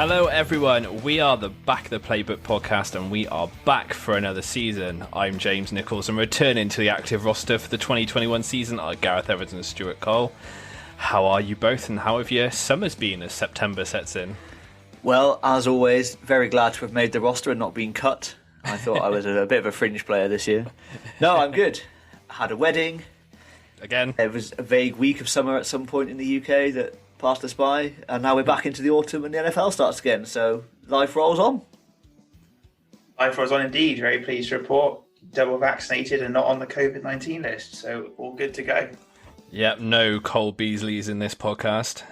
Hello everyone, we are the Back the Playbook podcast and we are back for another season. I'm James Nichols and returning to the active roster for the 2021 season are Gareth, Herbert and Stuart Cole. How are you both and how have your summers been as September sets in? Well, as always, very glad to have made the roster and not been cut. I thought I was a bit of a fringe player this year. No, I'm good. I had a wedding. Again? There was a vague week of summer at some point in the UK that passed us by, and now we're back into the autumn and the NFL starts again, so life rolls on. Life rolls on indeed. Very pleased to report double vaccinated and not on the COVID-19 list, so all good to go. Yep, no Cole Beasleys in this podcast.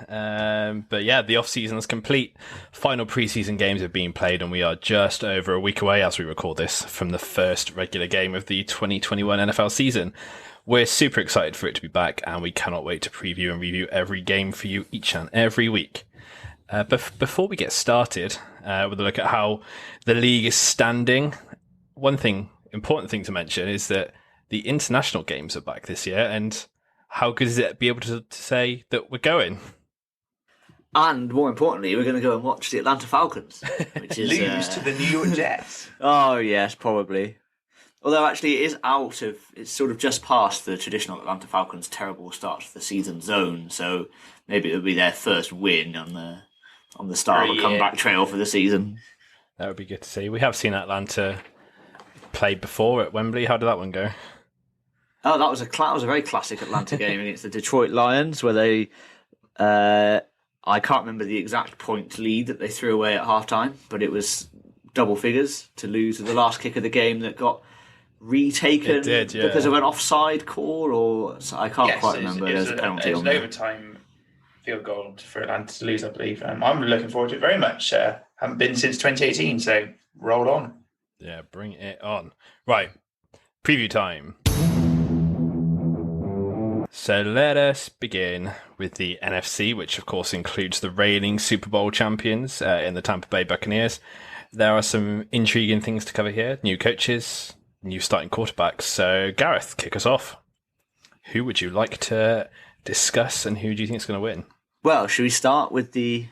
But yeah, the off-season is complete. Final preseason games have been played and we are just over a week away as we record this from the first regular game of the 2021 NFL season. We're super excited for it to be back and we cannot wait to preview and review every game for you each and every week. But before we get started with a look at how the league is standing, important thing to mention is that the international games are back this year, and how good is it to be able to say that we're going? And more importantly, we're going to go and watch the Atlanta Falcons, which is lose to the New York Jets. Oh yes, probably. Although actually it's sort of just past the traditional Atlanta Falcons' terrible start to the season zone, so maybe it'll be their first win on the start of a comeback trail for the season. That would be good to see. We have seen Atlanta play before at Wembley. How did that one go? Oh, that was a very classic Atlanta game against the Detroit Lions, where they I can't remember the exact point lead that they threw away at halftime, but it was double figures to lose with the last kick of the game that got retaken because of an offside call, or I can't quite remember. There's a penalty on an overtime field goal for Atlanta to lose, I believe. I'm looking forward to it very much. Haven't been since 2018, so roll on. Yeah, bring it on. Right, preview time. So let us begin with the NFC, which of course includes the reigning Super Bowl champions in the Tampa Bay Buccaneers. There are some intriguing things to cover here. New coaches, new starting quarterbacks. So Gareth, kick us off. Who would you like to discuss and who do you think is going to win? Well, should we start with the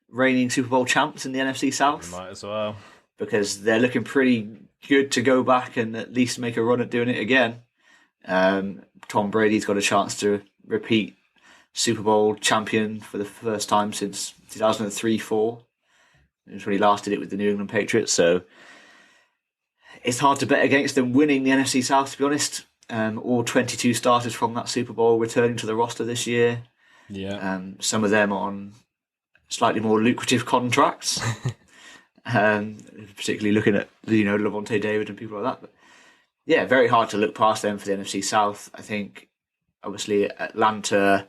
reigning Super Bowl champs in the NFC South? We might as well. Because they're looking pretty good to go back and at least make a run at doing it again. Tom Brady's got a chance to repeat Super Bowl champion for the first time since 2003-04. It was when he last did it with the New England Patriots, so it's hard to bet against them winning the NFC South, to be honest. All 22 starters from that Super Bowl returning to the roster this year. Yeah. Some of them on slightly more lucrative contracts. Particularly looking at Lavonte David and people like that. But yeah, very hard to look past them for the NFC South. I think obviously Atlanta,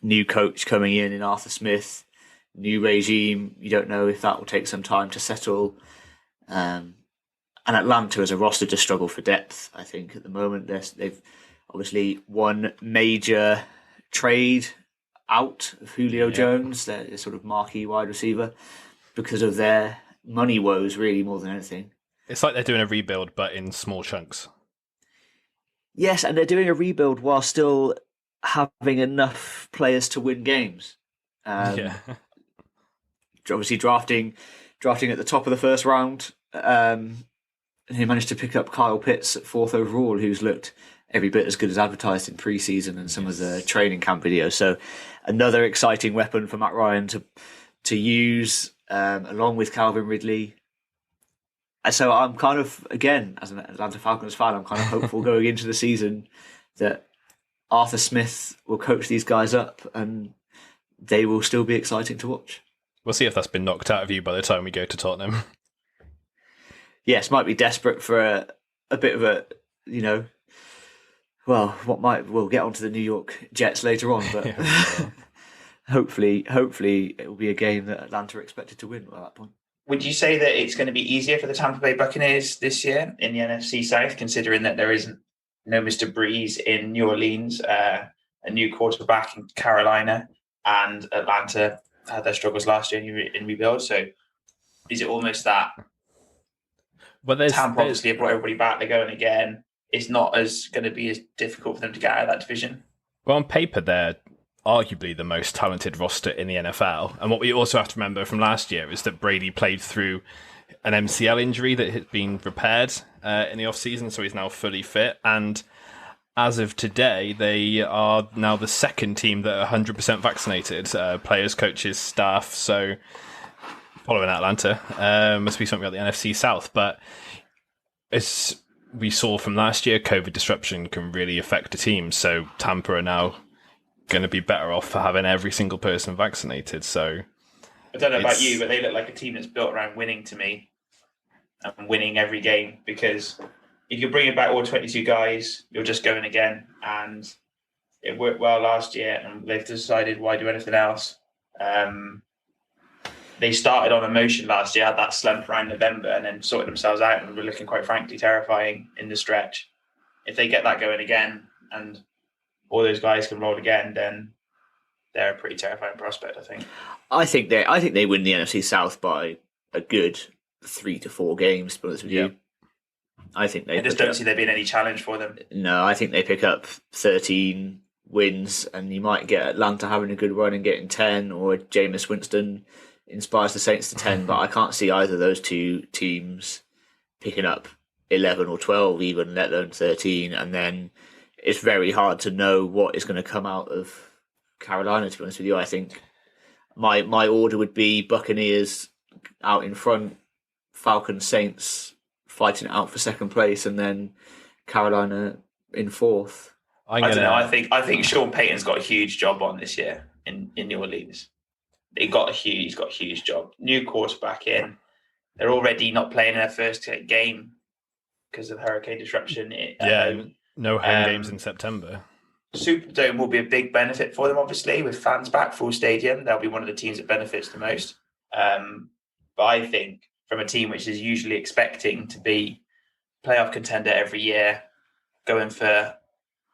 new coach coming in Arthur Smith, new regime. You don't know if that will take some time to settle. And Atlanta as a roster just struggle for depth, I think, at the moment. They've obviously one major trade out of Julio Jones, their sort of marquee wide receiver, because of their money woes, really, more than anything. It's like they're doing a rebuild, but in small chunks. Yes, and they're doing a rebuild while still having enough players to win games. Obviously, drafting at the top of the first round, and he managed to pick up Kyle Pitts at 4th overall, who's looked every bit as good as advertised in preseason and some of the training camp videos. So, another exciting weapon for Matt Ryan to use, along with Calvin Ridley. So I'm kind of, again, as an Atlanta Falcons fan, I'm kind of hopeful going into the season that Arthur Smith will coach these guys up and they will still be exciting to watch. We'll see if that's been knocked out of you by the time we go to Tottenham. Yes, might be desperate for a bit of a, we'll get onto the New York Jets later on, but hopefully it will be a game that Atlanta are expected to win at that point. Would you say that it's going to be easier for the Tampa Bay Buccaneers this year in the NFC South, considering that there isn't no Mr. Breeze in New Orleans, a new quarterback in Carolina, and Atlanta had their struggles last year in rebuild? So is it almost that Tampa obviously have brought everybody back, they're going again. It's not going to be as difficult for them to get out of that division? Well, on paper, they're arguably the most talented roster in the NFL. And what we also have to remember from last year is that Brady played through an MCL injury that had been repaired in the offseason, so he's now fully fit. And as of today, they are now the second team that are 100% vaccinated, players, coaches, staff. So following Atlanta, must be something about the NFC South. But as we saw from last year, COVID disruption can really affect a team. So Tampa are now going to be better off for having every single person vaccinated. So I don't know about you, but they look like a team that's built around winning to me, and winning every game, because if you're bringing back all 22 guys, you're just going again. And it worked well last year, and they've decided, why do anything else? They started on emotion last year, had that slump around November, and then sorted themselves out and were looking, quite frankly, terrifying in the stretch. If they get that going again and all those guys can roll again, then they're a pretty terrifying prospect, I think. I think they win the NFC South by a good 3 to 4 games, to be honest with you. I think they. I just don't see there being any challenge for them. No, I think they pick up 13 wins, and you might get Atlanta having a good run and getting 10, or Jameis Winston inspires the Saints to 10. But I can't see either of those two teams picking up 11 or 12, even, let alone 13. And then it's very hard to know what is going to come out of Carolina, to be honest with you. I think my order would be Buccaneers out in front, Falcons, Saints fighting it out for second place, and then Carolina in fourth. I don't know. I think Sean Payton's got a huge job on this year in New Orleans. He's got a huge job. New quarterback in. They're already not playing their first game because of hurricane disruption. No home games in September. Superdome will be a big benefit for them, obviously, with fans back, full stadium. They'll be one of the teams that benefits the most. But I think from a team which is usually expecting to be playoff contender every year, going for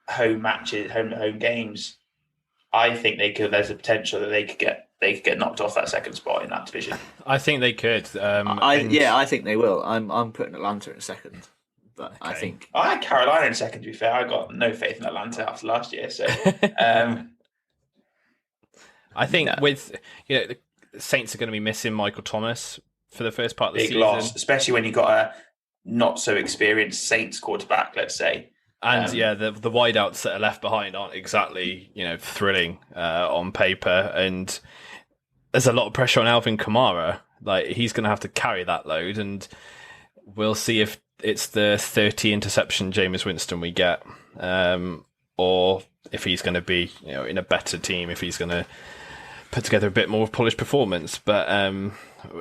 home matches, home games, I think there's a potential that they could get knocked off that second spot in that division. I think they could. I think they will. I'm putting Atlanta in second. But okay. I had Carolina in second, to be fair. I got no faith in Atlanta after last year. So I think the Saints are going to be missing Michael Thomas for the first part of the season. Big loss, especially when you've got a not so experienced Saints quarterback, let's say. And the wideouts that are left behind aren't exactly thrilling on paper, and there's a lot of pressure on Alvin Kamara. Like, he's going to have to carry that load, and we'll see if it's the 30 interception Jameis Winston we get, or if he's going to be in a better team, if he's going to put together a bit more polished performance. But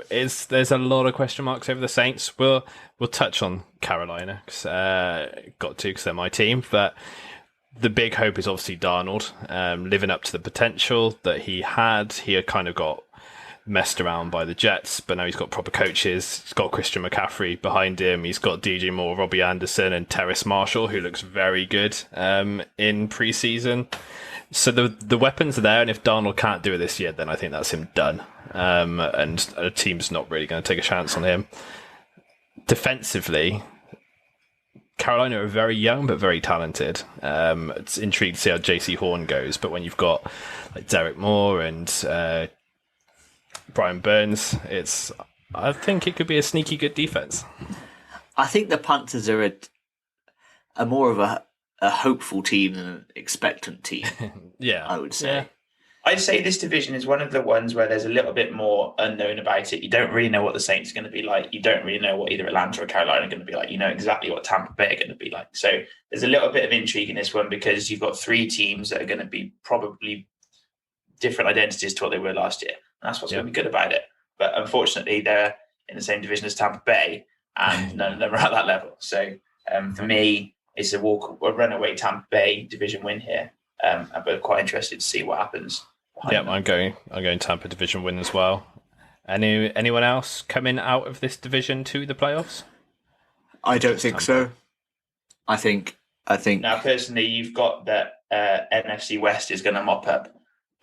there's a lot of question marks over the Saints. We'll touch on Carolina because they're my team. But the big hope is obviously Darnold living up to the potential that he had. He had kind of got messed around by the Jets, but now he's got proper coaches. He's got Christian McCaffrey behind him. He's got DJ Moore, Robbie Anderson, and Terrace Marshall, who looks very good in preseason. So the weapons are there, and if Darnold can't do it this year, then I think that's him done. And a team's not really going to take a chance on him. Defensively, Carolina are very young but very talented. It's intriguing to see how JC Horn goes, but when you've got like Derek Moore and Brian Burns, I think it could be a sneaky good defense. I think the Panthers are a more of a hopeful team than an expectant team. Yeah, I would say. Yeah. I'd say this division is one of the ones where there's a little bit more unknown about it. You don't really know what the Saints are going to be like. You don't really know what either Atlanta or Carolina are going to be like. You know exactly what Tampa Bay are going to be like. So there's a little bit of intrigue in this one because you've got three teams that are going to be probably different identities to what they were last year. And that's what's going to be good about it. But unfortunately, they're in the same division as Tampa Bay, and none of them are at that level. So for me, it's a runaway Tampa Bay division win here. But quite interested to see what happens. Yeah, I'm going Tampa division win as well. Anyone else coming out of this division to the playoffs? I don't think so. I think now personally, you've got that NFC West is going to mop up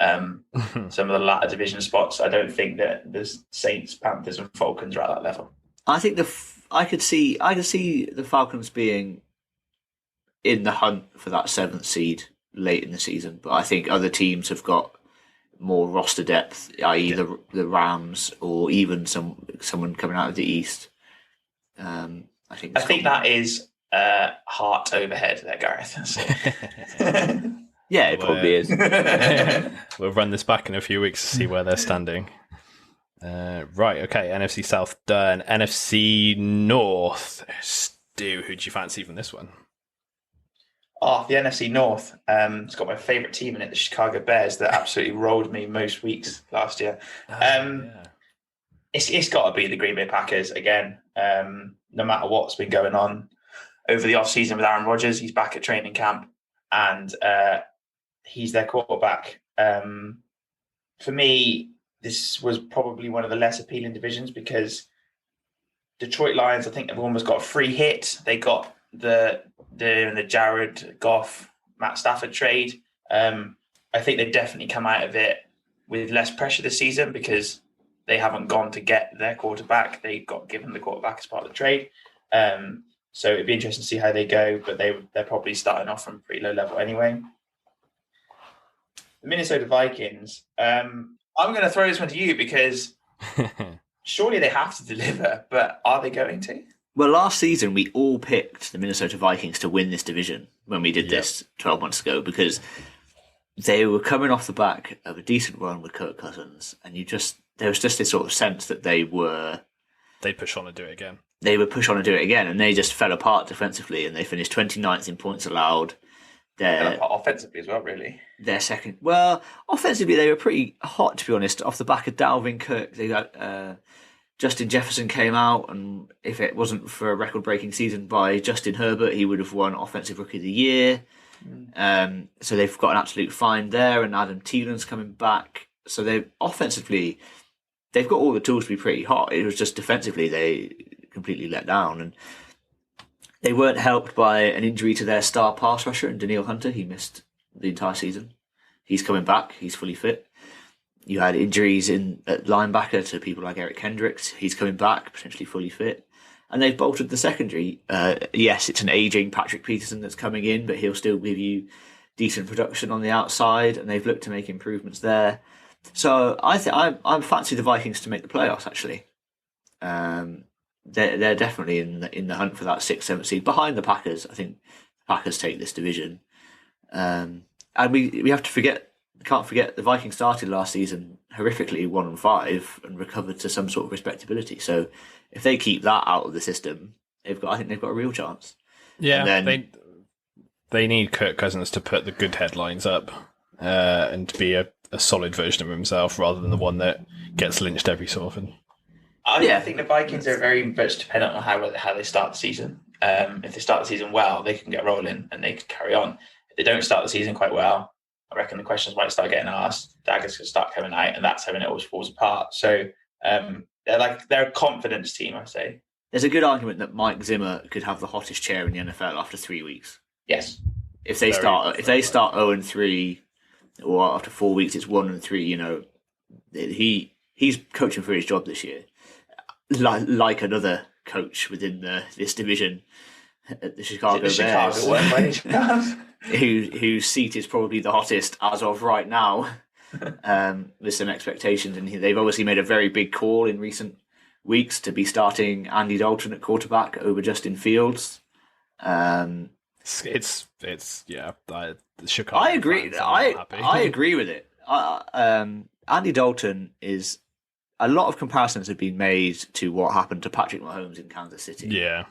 some of the latter division spots. I don't think that the Saints, Panthers, and Falcons are at that level. I think I could see the Falcons being in the hunt for that 7th seed. late in the season. But I think other teams have got more roster depth, i.e. the Rams or even someone coming out of the East. I think that is heart overhead there, Gareth. Yeah, it probably is. We'll run this back in a few weeks to see where they're standing. Right, okay, NFC South done. NFC North. Stu, who do you fancy from this one? Oh, the NFC North. It's got my favourite team in it, the Chicago Bears, that absolutely rolled me most weeks last year. It's got to be the Green Bay Packers again. No matter what's been going on over the off-season with Aaron Rodgers, he's back at training camp and he's their quarterback. For me, this was probably one of the less appealing divisions because Detroit Lions, I think, have almost got a free hit. They got the Jared Goff, Matt Stafford trade. I think they definitely come out of it with less pressure this season because they haven't gone to get their quarterback. They got given the quarterback as part of the trade. So it'd be interesting to see how they go, but they're probably starting off from a pretty low level anyway. The Minnesota Vikings. I'm going to throw this one to you because surely they have to deliver, but are they going to? Well, last season we all picked the Minnesota Vikings to win this division when we did this 12 months ago because they were coming off the back of a decent run with Kirk Cousins, and there was just this sort of sense that they'd push on and do it again. They would push on and do it again, and they just fell apart defensively, and they finished 29th in points allowed. Offensively as well, really. Their second, well, offensively they were pretty hot, to be honest. Off the back of Dalvin Cook, they got Justin Jefferson came out, and if it wasn't for a record-breaking season by Justin Herbert, he would have won Offensive Rookie of the Year. So they've got an absolute find there, and Adam Thielen's coming back. So they've got all the tools to be pretty hot. It was just defensively they completely let down, and they weren't helped by an injury to their star pass rusher, and Daniil Hunter. He missed the entire season. He's coming back. He's fully fit. You had injuries at linebacker to people like Eric Kendricks. He's coming back, potentially fully fit. And they've bolted the secondary. Yes, it's an aging Patrick Peterson that's coming in, but he'll still give you decent production on the outside, and they've looked to make improvements there. So I fancy the Vikings to make the playoffs, actually. They're definitely in the hunt for that 6th, 7th seed behind the Packers. I think the Packers take this division, and we have to can't forget the Vikings started last season horrifically 1-5 and recovered to some sort of respectability. So if they keep that out of the system, I think they've got a real chance. Yeah, they need Kirk Cousins to put the good headlines up and to be a solid version of himself rather than the one that gets lynched every so often. I think the Vikings are very much dependent on how they start the season. If they start the season well, they can get rolling and they can carry on. If they don't start the season quite well, I reckon the questions might start getting asked. Daggers can start coming out, and that's how it always falls apart. So they're a confidence team, I say. There's a good argument that Mike Zimmer could have the hottest chair in the NFL after 3 weeks. Yes. If they start 0-3, or after 4 weeks it's 1-3, he's coaching for his job this year. Like another coach within this division, the Chicago Bears, whose seat is probably the hottest as of right now, with some expectations. And they've obviously made a very big call in recent weeks to be starting Andy Dalton at quarterback over Justin Fields. It's Chicago. I agree. I agree with it. Andy Dalton is. A lot of comparisons have been made to what happened to Patrick Mahomes in Kansas City. Yeah.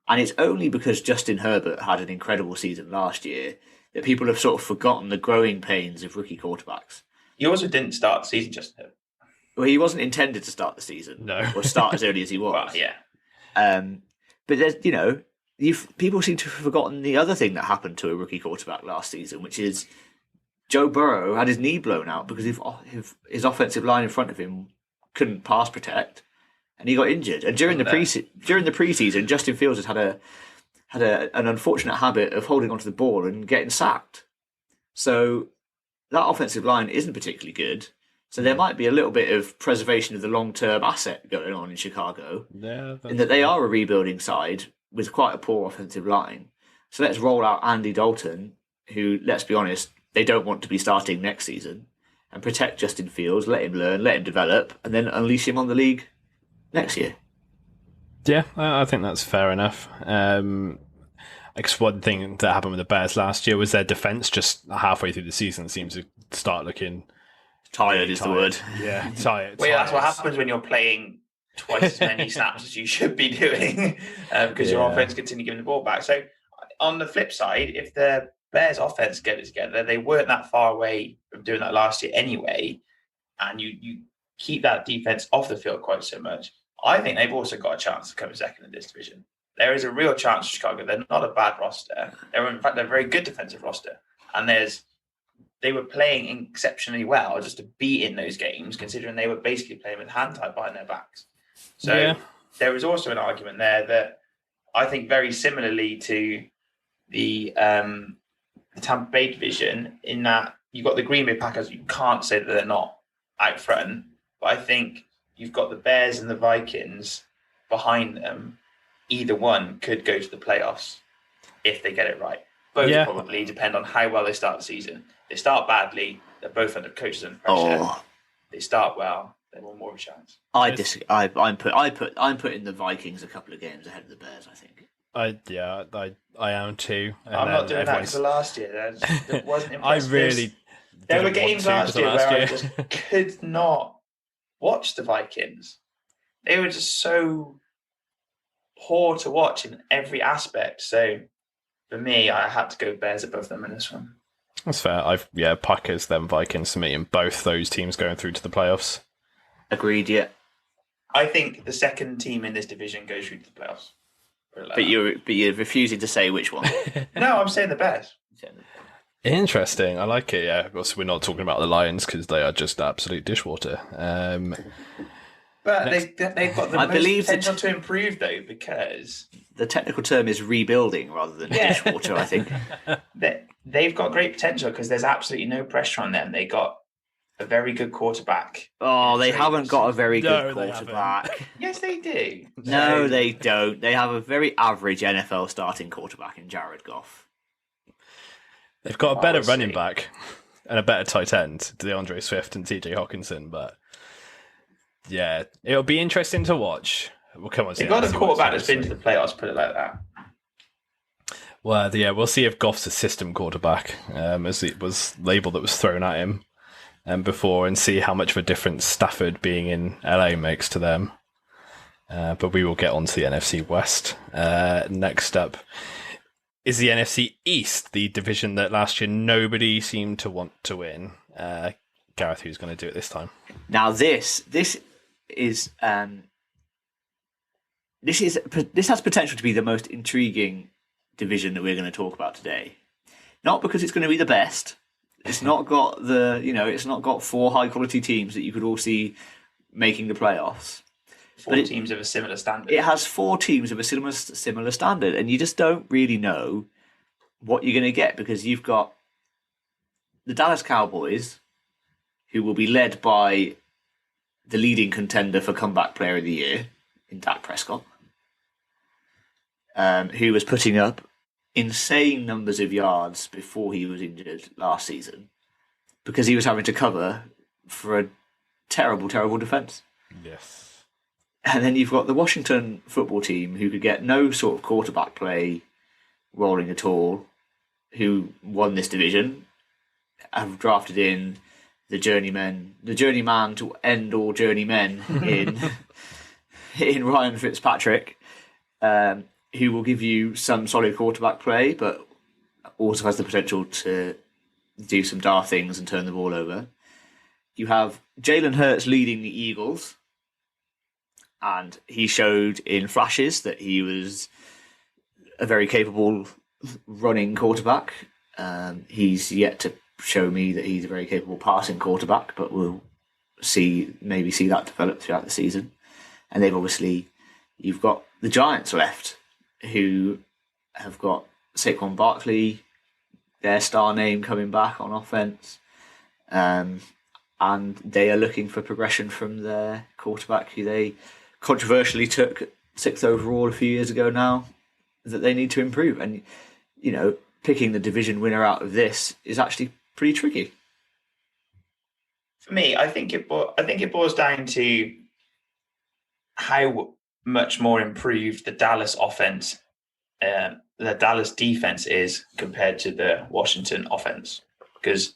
And it's only because Justin Herbert had an incredible season last year that people have sort of forgotten the growing pains of rookie quarterbacks. He also didn't start the season, Justin Herbert. Well, he wasn't intended to start the season. No. Or start as early as he was. Well, yeah. But there's, people seem to have forgotten the other thing that happened to a rookie quarterback last season, which is Joe Burrow had his knee blown out because his offensive line in front of him couldn't pass protect, and he got injured. And during the preseason, Justin Fields had an unfortunate habit of holding onto the ball and getting sacked. So that offensive line isn't particularly good. So there might be a little bit of preservation of the long-term asset going on in Chicago, in that they are a rebuilding side with quite a poor offensive line. So let's roll out Andy Dalton who, let's be honest, they don't want to be starting next season, and protect Justin Fields, let him learn, let him develop, and then unleash him on the league next year. Yeah, I think that's fair enough. I guess one thing that happened with the Bears last year was their defense just halfway through the season seems to start looking tired is the word. Yeah, tired. Well, yeah, that's what happens when you're playing twice as many snaps as you should be doing because your offense continue giving the ball back. So on the flip side, if the Bears offense get it together, they weren't that far away from doing that last year anyway, and you keep that defense off the field quite so much, I think they've also got a chance to come second in this division. There is a real chance for Chicago. They're not a bad roster. They're a very good defensive roster. And they were playing exceptionally well just to be in those games, considering they were basically playing with hand tied behind their backs. So there was also an argument there that I think very similarly to the Tampa Bay division, in that you've got the Green Bay Packers. You can't say that they're not out front, but I think you've got the Bears and the Vikings behind them. Either one could go to the playoffs if they get it right. Both probably depend on how well they start the season. They start badly, they're both under coaches under pressure. They start well, they want more of a chance. I disagree. I'm putting the Vikings a couple of games ahead of the Bears, I think. I am too. And I'm not doing that because of last year. That wasn't impressive. There were games last year where I just could not watch the Vikings. They were just so poor to watch in every aspect. So for me, I had to go Bears above them in this one. That's fair. Packers, then Vikings for me, and both those teams going through to the playoffs. Agreed, yeah. I think the second team in this division goes through to the playoffs. But you're refusing to say which one. No, I'm saying the Bears. Interesting. I like it. Yeah, of course, we're not talking about the Lions because they are just absolute dishwater. But they've got the most potential to improve, though, because the technical term is rebuilding rather than dishwater. I think they've got great potential because there's absolutely no pressure on them. They got a very good quarterback. Oh, they haven't got a very good quarterback. Yes, they do. No, they don't. They have a very average NFL starting quarterback in Jared Goff. They've got a better running back and a better tight end, DeAndre Swift and TJ Hawkinson, but yeah, it'll be interesting to watch. We'll come on. They've got a quarterback that's been to the playoffs, put it like that. Well, yeah, we'll see if Goff's a system quarterback, as it was label that was thrown at him before, and see how much of a difference Stafford being in LA makes to them. But we will get on to the NFC West. Next up is the NFC East, the division that last year nobody seemed to want to win. Gareth, who's going to do it this time? Now this has potential to be the most intriguing division that we're going to talk about today. Not because it's going to be the best. It's not got it's not got four high quality teams that you could all see making the playoffs. Four teams of a similar standard. It has four teams of a similar standard, and you just don't really know what you're going to get because you've got the Dallas Cowboys, who will be led by the leading contender for comeback player of the year in Dak Prescott, who was putting up insane numbers of yards before he was injured last season because he was having to cover for a terrible, terrible defense. Yes. And then you've got the Washington football team, who could get no sort of quarterback play rolling at all, who won this division, have drafted in the journeyman to end all journeymen in Ryan Fitzpatrick, who will give you some solid quarterback play, but also has the potential to do some daft things and turn the ball over. You have Jalen Hurts leading the Eagles, and he showed in flashes that he was a very capable running quarterback. He's yet to show me that he's a very capable passing quarterback, but we'll maybe see that develop throughout the season. And you've got the Giants left, who have got Saquon Barkley, their star name, coming back on offense. And they are looking for progression from their quarterback, who they controversially took 6th overall a few years ago now, that they need to improve. And, picking the division winner out of this is actually pretty tricky. For me, I think it boils down to how much more improved the Dallas offense, the Dallas defense is compared to the Washington offense. Because,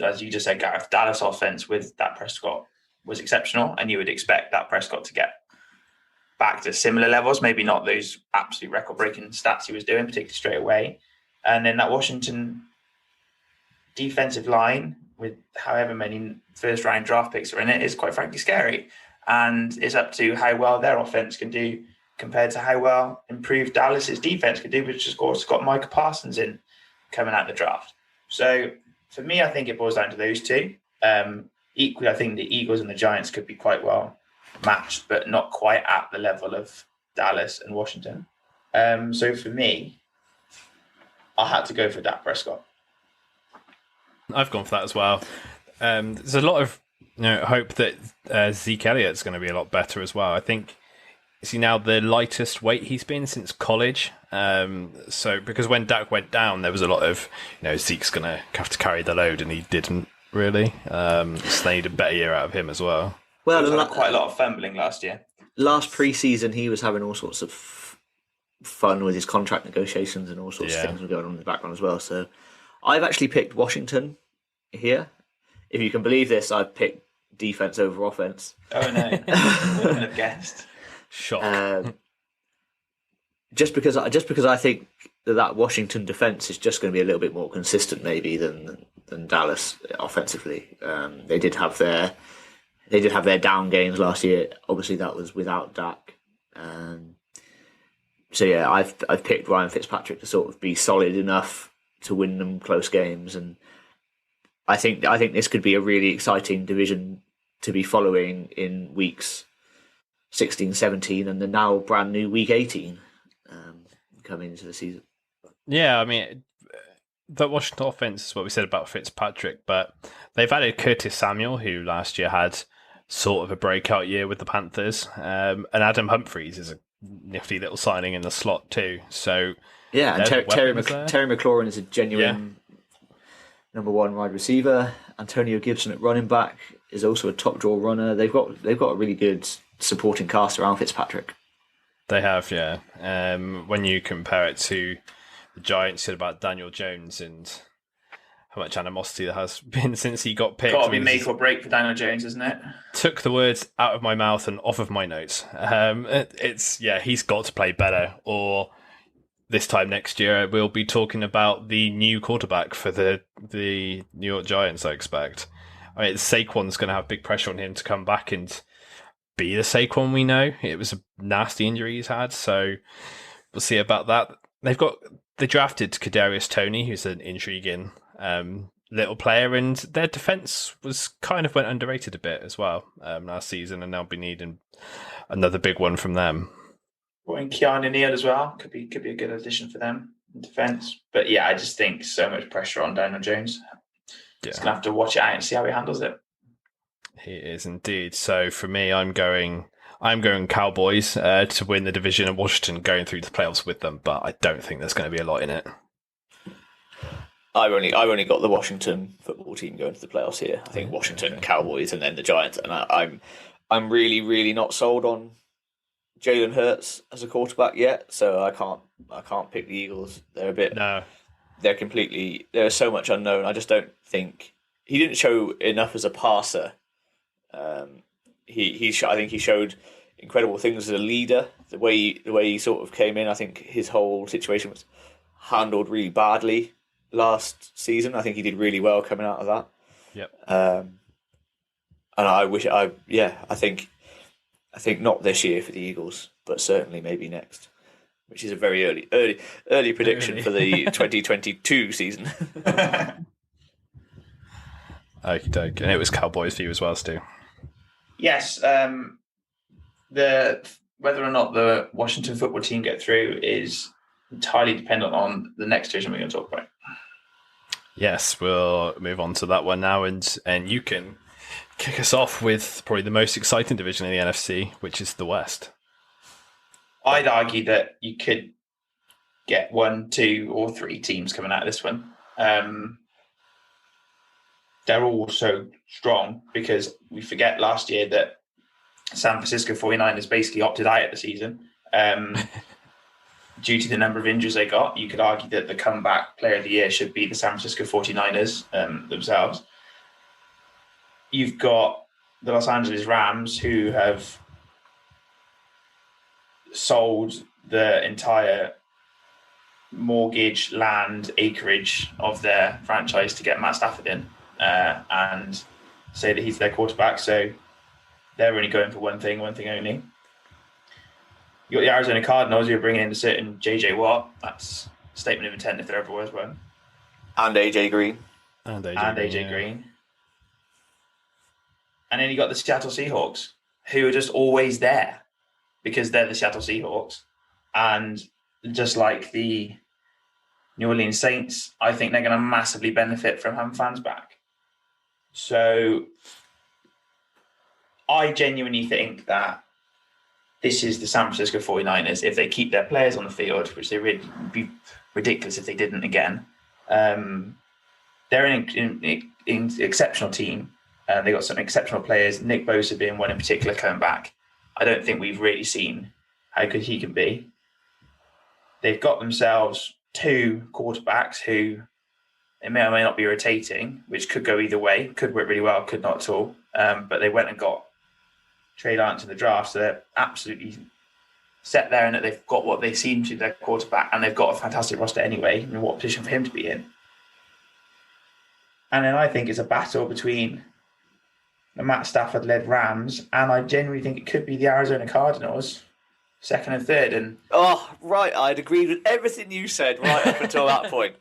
as you just said, Gareth, Dallas offense with Dak Prescott was exceptional, and you would expect Dak Prescott to get back to similar levels, maybe not those absolute record-breaking stats he was doing, particularly straight away. And then that Washington defensive line, with however many first-round draft picks are in it, is quite frankly scary. And it's up to how well their offense can do compared to how well improved Dallas's defense can do, which has of course got Micah Parsons in coming out the draft. So for me, I think it boils down to those two. Equally, I think the Eagles and the Giants could be quite well matched, but not quite at the level of Dallas and Washington. So for me, I had to go for Dak Prescott. I've gone for that as well. There's a lot of hope that Zeke Elliott's going to be a lot better as well. I think is he now the lightest weight he's been since college. So because when Dak went down, there was a lot of Zeke's going to have to carry the load, and he didn't really. So they need a better year out of him as well. Well, he had quite a lot of fumbling last year. Last preseason, he was having all sorts of fun with his contract negotiations, and all sorts of things were going on in the background as well. So I've actually picked Washington here. If you can believe this, I've picked defense over offense. Oh no, wouldn't have guessed. Shock. Just because I think that Washington defense is just going to be a little bit more consistent, maybe than Dallas offensively. They did have their down games last year. Obviously, that was without Dak. So yeah, I've picked Ryan Fitzpatrick to sort of be solid enough to win them close games, and I think this could be a really exciting division to be following in weeks 16, 17, and the now brand new week 18 coming into the season. Yeah, I mean, the Washington offense is what we said about Fitzpatrick, but they've added Curtis Samuel, who last year had sort of a breakout year with the Panthers, and Adam Humphries is a nifty little signing in the slot too. So yeah, and Terry McLaurin is a genuine number one wide receiver. Antonio Gibson at running back is also a top draw runner. They've got a really good supporting cast around Fitzpatrick. They have, yeah. When you compare it to the Giants, said about Daniel Jones and how much animosity there has been since he got picked. Got to be make or break for Daniel Jones, isn't it? Took the words out of my mouth and off of my notes. He's got to play better, or this time next year we'll be talking about the new quarterback for the New York Giants, I expect. I mean, Saquon's going to have big pressure on him to come back and be the Saquon we know. It was a nasty injury he's had, so we'll see about that. They drafted Kadarius Toney, who's an intriguing little player, and their defense went underrated a bit as well last season, and they'll be needing another big one from them. Well, and Keanu Neal as well could be a good addition for them in defense. But yeah, I just think so much pressure on Daniel Jones. Yeah. He's gonna have to watch it out and see how he handles it. He is indeed. So for me, I'm going Cowboys to win the division, and Washington going through the playoffs with them. But I don't think there's going to be a lot in it. I've only got the Washington football team going to the playoffs here. I think Washington, Cowboys, and then the Giants. And I'm really, really not sold on Jalen Hurts as a quarterback yet. So I can't pick the Eagles. There's so much unknown. I just don't think he didn't show enough as a passer. I think he showed incredible things as a leader. The way he sort of came in, I think his whole situation was handled really badly last season. I think he did really well coming out of that. Yep. And I think not this year for the Eagles, but certainly maybe next, which is a very early prediction for the 2022 season. Okey-doke. And it was Cowboys for you as well, Stu. Yes. Whether or not the Washington football team get through is entirely dependent on the next division we're going to talk about. Yes, we'll move on to that one now, and you can kick us off with probably the most exciting division in the NFC, which is the West. I'd argue that you could get 1, 2, or 3 teams coming out of this one. They're all so strong because we forget last year that San Francisco 49ers basically opted out of the season due to the number of injuries they got. You could argue that the comeback player of the year should be the San Francisco 49ers themselves. You've got the Los Angeles Rams, who have sold the entire mortgage, land, acreage of their franchise to get Matt Stafford in and say that he's their quarterback. So they're only going for one thing only. You got the Arizona Cardinals, who are bringing in a certain JJ Watt. That's a statement of intent if there ever was one. And AJ Green. And AJ Green. And then you got the Seattle Seahawks, who are just always there because they're the Seattle Seahawks. And just like the New Orleans Saints, I think they're going to massively benefit from having fans back. So I genuinely think that this is the San Francisco 49ers. If they keep their players on the field, which they would be ridiculous if they didn't again, they're an exceptional team. They got some exceptional players, Nick Bosa being one in particular coming back. I don't think we've really seen how good he can be. They've got themselves 2 quarterbacks who they may or may not be rotating, which could go either way, could work really well, could not at all. But they went and got Trey Lance in the draft, so they're absolutely set there and that they've got what they seem to, their quarterback, and they've got a fantastic roster anyway. I mean, what position for him to be in? And then I think it's a battle between the Matt Stafford-led Rams, and I genuinely think it could be the Arizona Cardinals, 2nd and 3rd. And right, I'd agreed with everything you said right up until that point.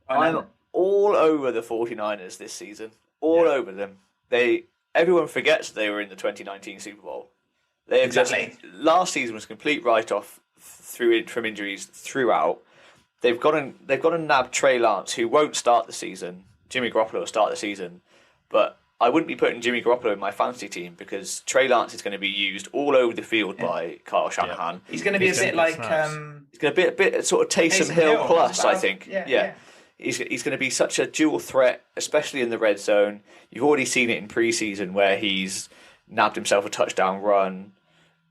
I'm all over the 49ers this season. All over them. Everyone forgets they were in the 2019 Super Bowl. Last season was a complete write-off from injuries throughout. They've gone and nabbed Trey Lance, who won't start the season. Jimmy Garoppolo will start the season, but I wouldn't be putting Jimmy Garoppolo in my fantasy team because Trey Lance is going to be used all over the field by Kyle Shanahan. Yeah. He's going to be a bit like he's going to be a bit sort of Taysom Hill plus, I think. Yeah. He's going to be such a dual threat, especially in the red zone. You've already seen it in preseason where he's nabbed himself a touchdown run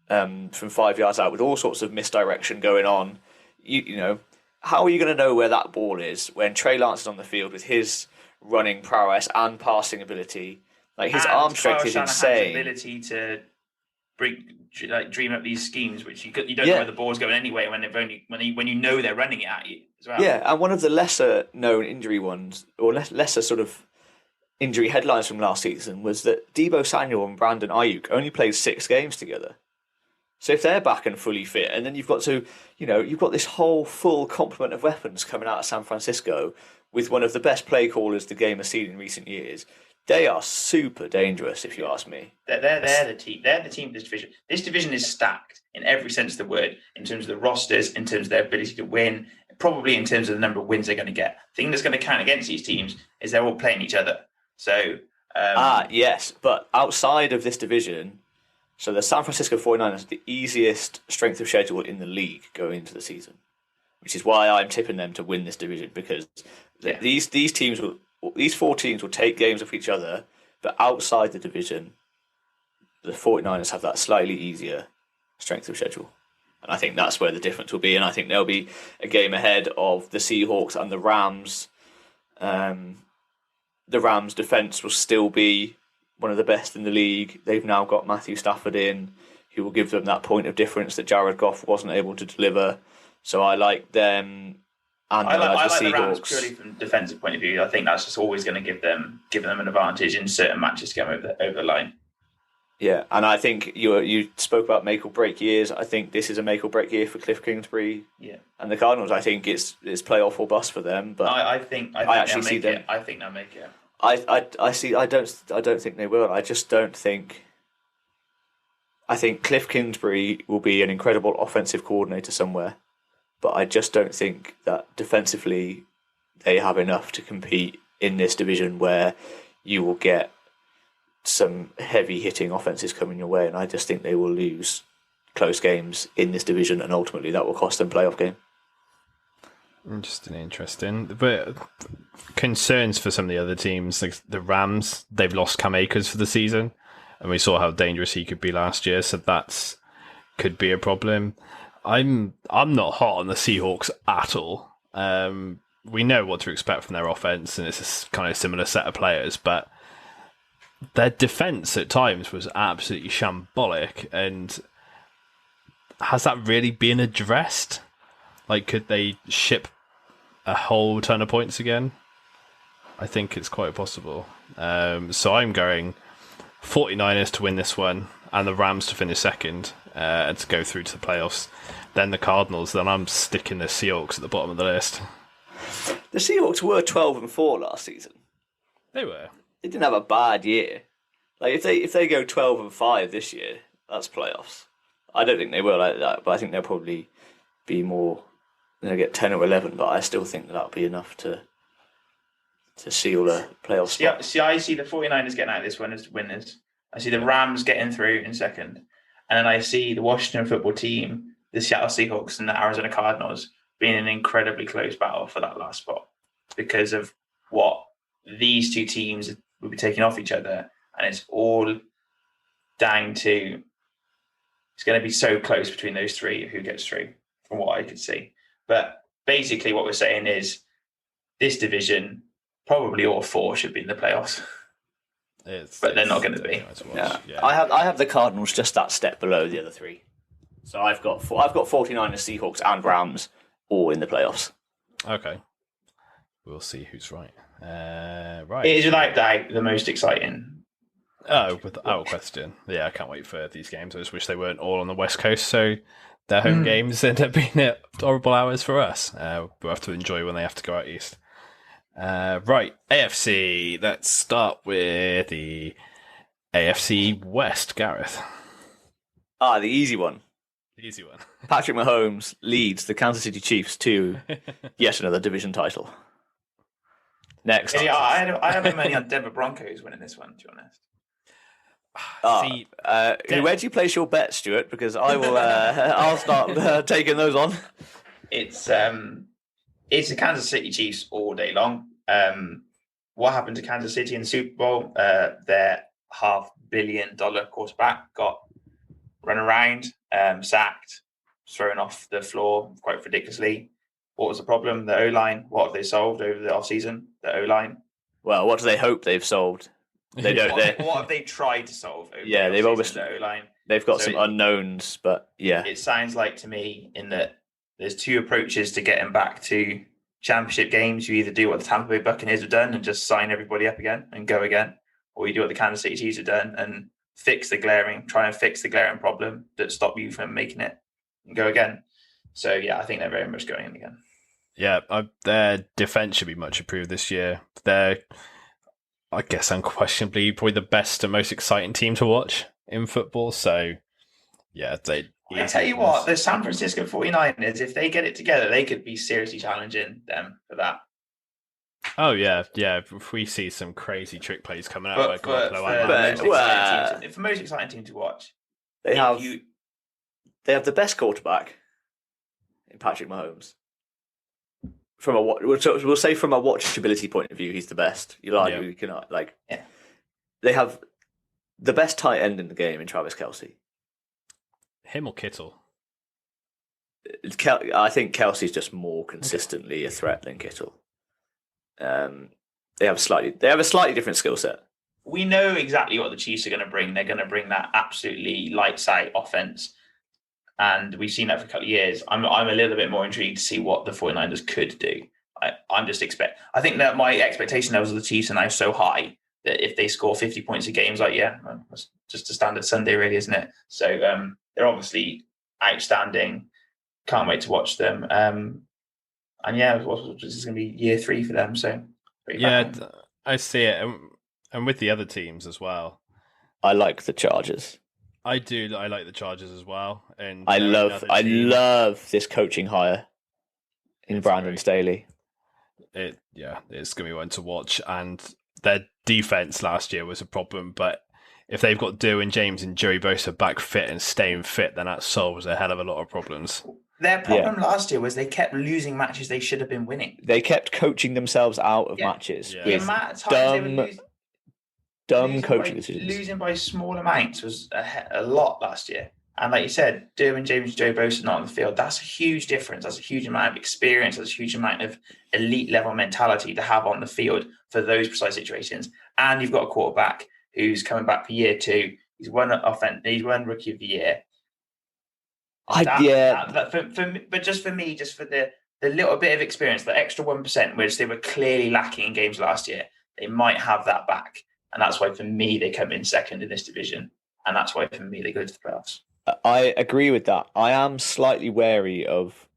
from 5 yards out with all sorts of misdirection going on. You know, how are you going to know where that ball is when Trey Lance is on the field with his running prowess and passing ability? Like his arm strength is insane. Ability to dream up these schemes, which you don't know where the ball's going anyway when you know they're running it at you as well. Yeah, and one of the lesser known injury ones, or lesser sort of injury headlines from last season, was that Deebo Samuel and Brandon Ayuk only played 6 games together. So if they're back and fully fit, and then you've got this whole full complement of weapons coming out of San Francisco with one of the best play callers the game has seen in recent years. They are super dangerous, if you ask me. They're the team. They're the team of this division. This division is stacked in every sense of the word, in terms of the rosters, in terms of their ability to win, probably in terms of the number of wins they're going to get. The thing that's going to count against these teams is they're all playing each other. So yes, but outside of this division, so the San Francisco 49ers are the easiest strength of schedule in the league going into the season, which is why I'm tipping them to win this division, because these 4 teams will take games off each other, but outside the division, the 49ers have that slightly easier strength of schedule. And I think that's where the difference will be, and I think they'll be a game ahead of the Seahawks and the Rams. The Rams' defence will still be one of the best in the league. They've now got Matthew Stafford in, who will give them that point of difference that Jared Goff wasn't able to deliver. So I like them. And I like the the Rams Seahawks purely from a defensive point of view. I think that's just always going to give them an advantage in certain matches to get over the line. Yeah, and I think you spoke about make or break years. I think this is a make or break year for Cliff Kingsbury. Yeah, and the Cardinals. I think it's playoff or bust for them. But I actually see them. I think they'll make it. I don't think they will. I just don't think. I think Cliff Kingsbury will be an incredible offensive coordinator somewhere, but I just don't think that defensively they have enough to compete in this division where you will get some heavy hitting offenses coming your way, and I just think they will lose close games in this division, and ultimately that will cost them playoff game. Interesting. But concerns for some of the other teams, like the Rams, they've lost Cam Akers for the season, and we saw how dangerous he could be last year, so that's could be a problem. I'm not hot on the Seahawks at all. We know what to expect from their offense, and it's a kind of similar set of players, but their defense at times was absolutely shambolic. And has that really been addressed? Like, could they ship a whole ton of points again? I think it's quite possible. So I'm going 49ers to win this one, and the Rams to finish second, and to go through to the playoffs. Then the Cardinals. Then I'm sticking the Seahawks at the bottom of the list. The Seahawks were 12-4 last season. They were. They didn't have a bad year. Like if they go 12-5 this year, that's playoffs. I don't think they will like that, but I think they'll probably be more. They'll get 10 or 11, but I still think that'll be enough to seal a playoff spot. See, I see the 49ers getting out of this one as winners. I see the Rams getting through in second. And then I see the Washington football team, the Seattle Seahawks, and the Arizona Cardinals being an incredibly close battle for that last spot because of what these two teams will be taking off each other. And it's all down to, it's going to be so close between those three who gets through, from what I could see. But basically what we're saying is this division, probably all four should be in the playoffs. But they're not going to be. Yeah. I have the Cardinals just that step below the other three. So I've got 49ers, Seahawks, and Rams all in the playoffs. Okay. We'll see who's right. Right. It is without doubt the most exciting. Oh, without question. Yeah, I can't wait for these games. I just wish they weren't all on the West Coast, so their home games end up being at horrible hours for us. We'll have to enjoy when they have to go out east. Right, AFC. Let's start with the AFC West, Gareth. The easy one. The easy one. Patrick Mahomes leads the Kansas City Chiefs to yet another division title. Next. Yeah, I have money on Denver Broncos winning this one, to be honest. Where do you place your bet, Stuart? Because I will. I'll start taking those on. It's the Kansas City Chiefs all day long. What happened to Kansas City in the Super Bowl? Their $500 million quarterback got run around, sacked, thrown off the floor quite ridiculously. What was the problem? The O-line. What have they solved over the off-season? The O-line. Well, what do they hope they've solved? They don't. What have they tried to solve? Over they've obviously the O-line. They've got some unknowns, but yeah, it sounds like to me in that there's two approaches to getting back to championship games. You either do what the Tampa Bay Buccaneers have done and just sign everybody up again and go again, or you do what the Kansas City Chiefs have done and try and fix the glaring problem that stop you from making it and go again. So yeah, I think they're very much going in again. Yeah, their defense should be much improved this year. They're, I guess, unquestionably probably the best and most exciting team to watch in football. So yeah, I tell you what, the San Francisco 49ers, if they get it together, they could be seriously challenging them for that. Oh yeah. If we see some crazy trick plays coming out, for most exciting team to watch, they have the best quarterback in Patrick Mahomes. We'll say from a watchability point of view, he's the best. You cannot like. Yeah. They have the best tight end in the game in Travis Kelce. Him or Kittle? I think Kelsey's just more consistently a threat than Kittle. They have a slightly different skill set. We know exactly what the Chiefs are going to bring. They're going to bring that absolutely lights out offense, and we've seen that for a couple of years. I'm a little bit more intrigued to see what the 49ers could do. I think that my expectation levels of the Chiefs are now so high that if they score 50 points a game, it's like, that's just a standard Sunday, really, isn't it? So they're obviously outstanding. Can't wait to watch them. And yeah, this is going to be year 3 for them. So I see it, and with the other teams as well. I like the Chargers. I do. I like the Chargers as well, and I love this coaching hire in Brandon Staley. It's going to be one to watch, and their defense last year was a problem, but if they've got Derwin James and Joey Bosa back fit and staying fit, then that solves a hell of a lot of problems. Their problem last year was they kept losing matches they should have been winning. They kept coaching themselves out of matches with dumb coaching decisions. Losing by small amounts was a lot last year. And like you said, Derwin James, Joe Bosa not on the field. That's a huge difference. That's a huge amount of experience. That's a huge amount of elite level mentality to have on the field for those precise situations. And you've got a quarterback who's coming back for year 2. He's won Rookie of the Year. But just for me, just for the little bit of experience, the extra 1%, which they were clearly lacking in games last year, they might have that back. And that's why, for me, they come in second in this division. And that's why, for me, they go to the playoffs. I agree with that. I am slightly wary of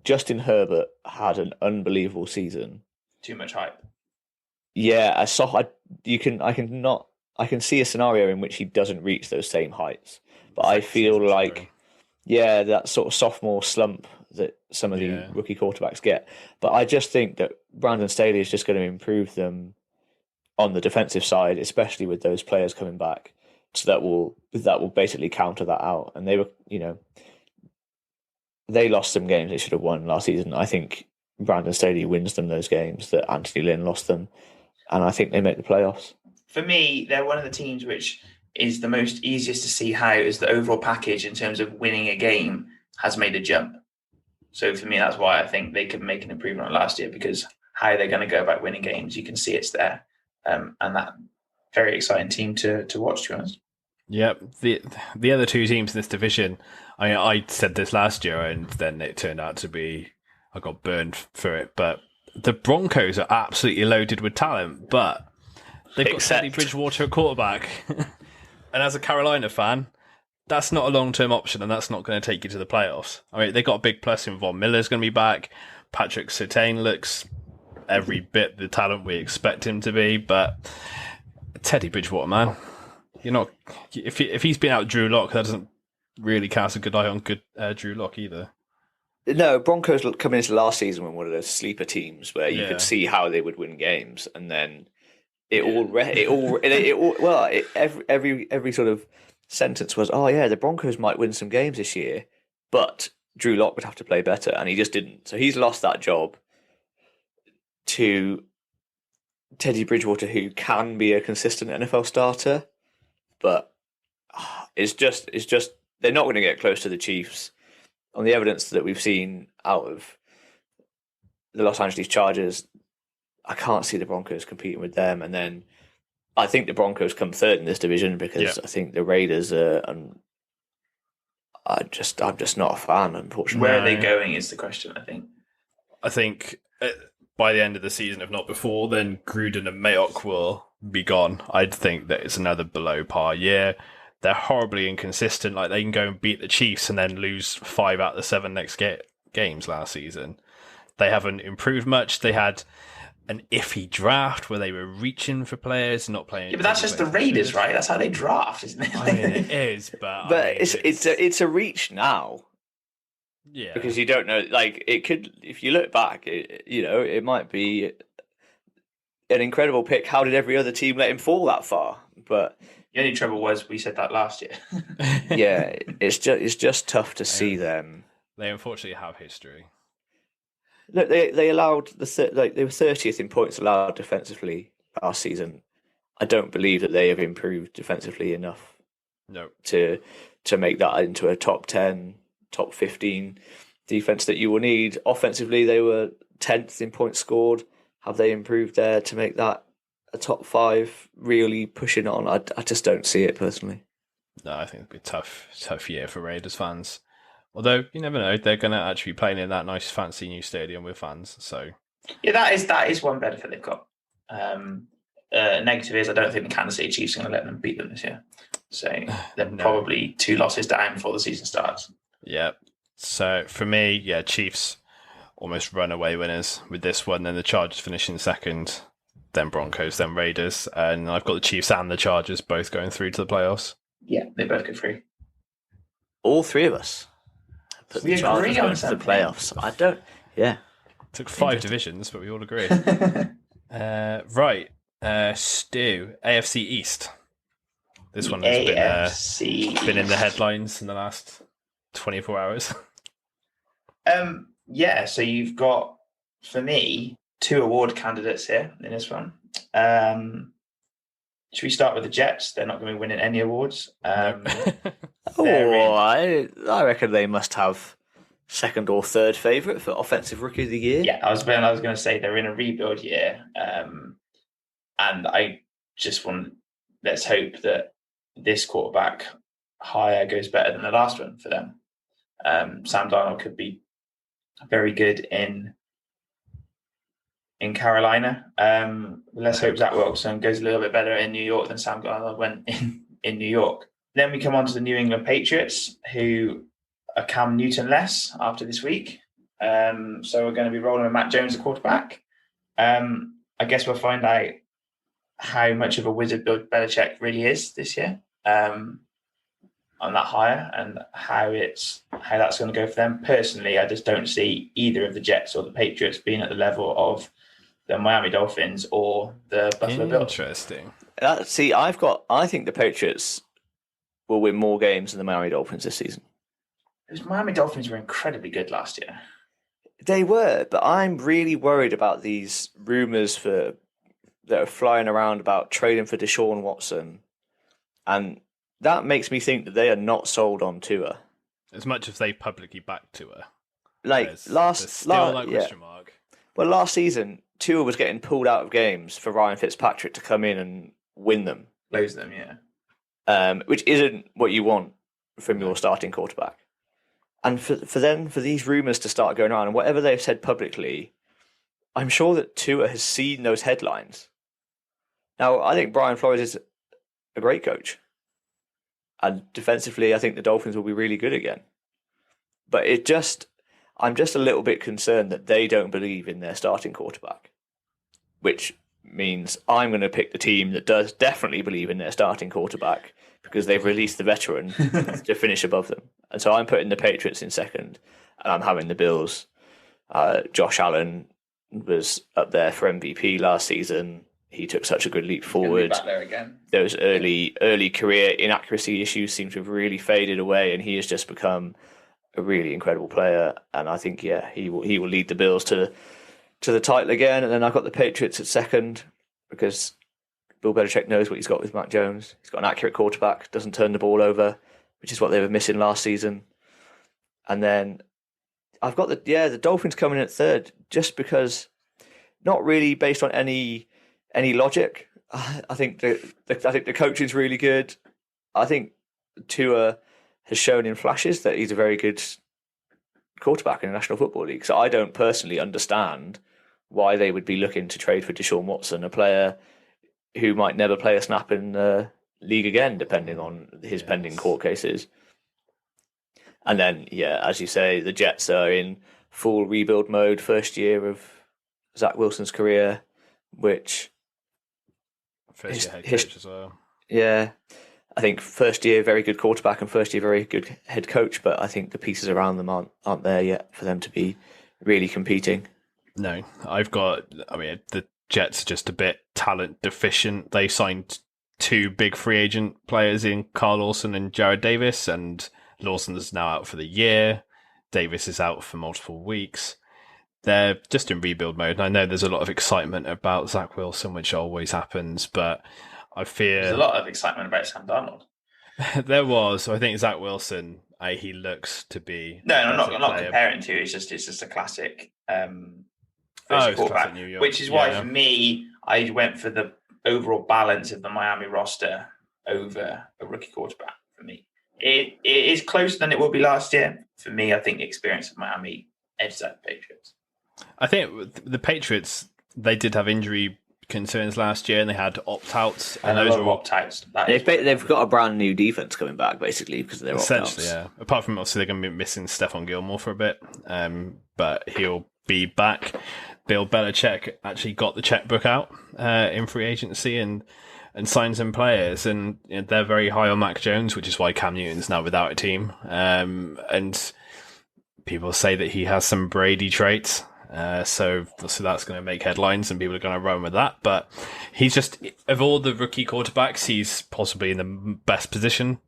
Justin Herbert had an unbelievable season. Too much hype. Yeah, I can see a scenario in which he doesn't reach those same heights. But I feel like, that sort of sophomore slump that some of the rookie quarterbacks get. But I just think that Brandon Staley is just going to improve them on the defensive side, especially with those players coming back. So that will basically counter that out. And they were, they lost some games they should have won last season. I think Brandon Staley wins them those games that Anthony Lynn lost them, and I think they make the playoffs. For me, they're one of the teams which is the most easiest to see how is the overall package in terms of winning a game has made a jump. So for me, that's why I think they could make an improvement on last year, because how they're going to go about winning games, you can see it's there, and that very exciting team to watch, to be honest. Yep. The other two teams in this division, I said this last year, and then it turned out to be, I got burned for it, but the Broncos are absolutely loaded with talent, but they've got Teddy Bridgewater at quarterback. And as a Carolina fan, that's not a long-term option, and that's not going to take you to the playoffs. I mean, they got a big plus in Von Miller's going to be back. Patrick Surtain looks every bit the talent we expect him to be, but Teddy Bridgewater, man, you're not. If he's been out Drew Lock, that doesn't really cast a good eye on Drew Lock either. No, Broncos coming into last season were one of those sleeper teams where you could see how they would win games, and then every sort of sentence was, the Broncos might win some games this year, but Drew Lock would have to play better, and he just didn't. So he's lost that job to Teddy Bridgewater, who can be a consistent NFL starter, but it's just they're not going to get close to the Chiefs. On the evidence that we've seen out of the Los Angeles Chargers, I can't see the Broncos competing with them. And then I think the Broncos come third in this division because I think the Raiders are. I'm just not a fan, unfortunately. Where are they going is the question, I think. I think by the end of the season, if not before, then Gruden and Mayock will be gone. I'd think that it's another below par year. They're horribly inconsistent. Like, they can go and beat the Chiefs and then lose 5 out of the 7 next games last season. They haven't improved much. They had an iffy draft where they were reaching for players, not playing. Yeah, but that's just the Raiders, right? That's how they draft, isn't it? I mean, it is, but it's a reach now. Yeah, because you don't know. Like, it could, if you look back, it might be an incredible pick. How did every other team let him fall that far? But the only trouble was we said that last year. Yeah, it's just tough to see them. They unfortunately have history. Look, they allowed they were 30th in points allowed defensively last season. I don't believe that they have improved defensively enough. No, to make that into a top 10, top 15 defense that you will need. Offensively, they were 10th in points scored. Have they improved there to make that a top 5 really pushing on? I just don't see it personally. No, I think it'll be a tough year for Raiders fans. Although, you never know, they're going to actually be playing in that nice fancy new stadium with fans. So yeah, that is one benefit they've got. Negative is I don't think the Kansas City Chiefs are going to let them beat them this year. So they're probably 2 losses down before the season starts. Yeah. So for me, Chiefs almost runaway winners with this one. Then the Chargers finishing second, then Broncos, then Raiders. And I've got the Chiefs and the Chargers both going through to the playoffs. Yeah, they both go through. All 3 of us put the Chargers going to the playoffs. I don't. Yeah. Took 5 divisions, but we all agree. Right. Stu, AFC East. This one has been in the headlines in the last 24 hours. Yeah, so you've got, for me, 2 award candidates here in this one. Should we start with the Jets? They're not going to be winning any awards. I reckon they must have second or third favourite for Offensive Rookie of the Year. Yeah, I was going to say they're in a rebuild year. And I just let's hope that this quarterback hire goes better than the last one for them. Sam Darnold could be very good in Carolina. Let's hope Zach Wilson goes a little bit better in New York than Sam Darnold went in New York. Then we come on to the New England Patriots, who are Cam Newton-less after this week. So we're going to be rolling with Matt Jones, the quarterback. I guess we'll find out how much of a wizard Bill Belichick really is this year on that hire, and how that's going to go for them. Personally, I just don't see either of the Jets or the Patriots being at the level of the Miami Dolphins or the Buffalo Bills. Interesting. I think the Patriots will win more games than the Miami Dolphins this season. Those Miami Dolphins were incredibly good last year. They were, but I'm really worried about these rumours that are flying around about trading for Deshaun Watson, and that makes me think that they are not sold on Tua. As much as they publicly backed Tua. Question mark. Well, last season, Tua was getting pulled out of games for Ryan Fitzpatrick to come in and win them. Lose them, yeah. Which isn't what you want from your starting quarterback. And for these rumours to start going around, and whatever they've said publicly, I'm sure that Tua has seen those headlines. Now, I think Brian Flores is a great coach. And defensively, I think the Dolphins will be really good again. But I'm just a little bit concerned that they don't believe in their starting quarterback, which means I'm going to pick the team that does definitely believe in their starting quarterback, because they've released the veteran to finish above them. And so I'm putting the Patriots in second, and I'm having the Bills. Josh Allen was up there for MVP last season. He took such a good leap forward. Back there again. Those early career inaccuracy issues seem to have really faded away, and he has just become a really incredible player. And I think, he will lead the Bills to the title again. And then I've got the Patriots at second, because Bill Belichick knows what he's got with Mac Jones. He's got an accurate quarterback, doesn't turn the ball over, which is what they were missing last season. And then I've got the Dolphins coming in at third, just because, not really based on any logic. I think the coaching's really good. I think Tua has shown in flashes that he's a very good quarterback in the National Football League. So I don't personally understand why they would be looking to trade for Deshaun Watson, a player who might never play a snap in the league again, depending on his pending court cases. And then, as you say, the Jets are in full rebuild mode, first year of Zach Wilson's career, which... First year head coach as well. Yeah. I think first year, very good quarterback, and first year, very good head coach, but I think the pieces around them aren't there yet for them to be really competing. No, the Jets are just a bit talent deficient. They signed 2 big free agent players in Carl Lawson and Jared Davis, and Lawson's now out for the year. Davis is out for multiple weeks. They're just in rebuild mode. And I know there's a lot of excitement about Zach Wilson, which always happens, but I fear... There's a lot of excitement about Sam Darnold. There was. So I think Zach Wilson, he looks to be... No, I'm not comparing to. It's just a classic quarterback, which is why, for me, I went for the overall balance of the Miami roster over a rookie quarterback for me. It is closer than it will be last year. For me, I think the experience of Miami edges out the Patriots. I think the Patriots, they did have injury concerns last year, and they had opt-outs. And those were opt-outs. They've got a brand new defense coming back, basically, because of their opt-outs. Essentially, yeah. Apart from, obviously, they're going to be missing Stephon Gilmore for a bit, but he'll be back. Bill Belichick actually got the checkbook out in free agency and signed some players, and they're very high on Mac Jones, which is why Cam Newton's now without a team. And people say that he has some Brady traits. So that's going to make headlines and people are going to run with that. But he's just, of all the rookie quarterbacks, he's possibly in the best position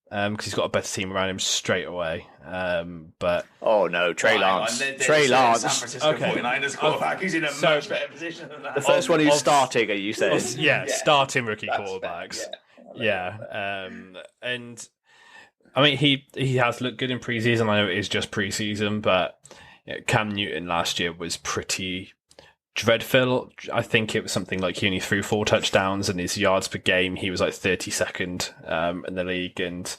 because he's got a better team around him straight away. But oh no, Trey Lance. Trey Lance. San Francisco 49ers quarterback who's in a much better position than that. The first one who's starting, are you saying? Starting rookie quarterbacks. And I mean, he has looked good in preseason. I know it is just preseason, but Cam Newton last year was pretty dreadful. I think it was something like he only threw 4 touchdowns, and his yards per game, he was like 32nd in the league. And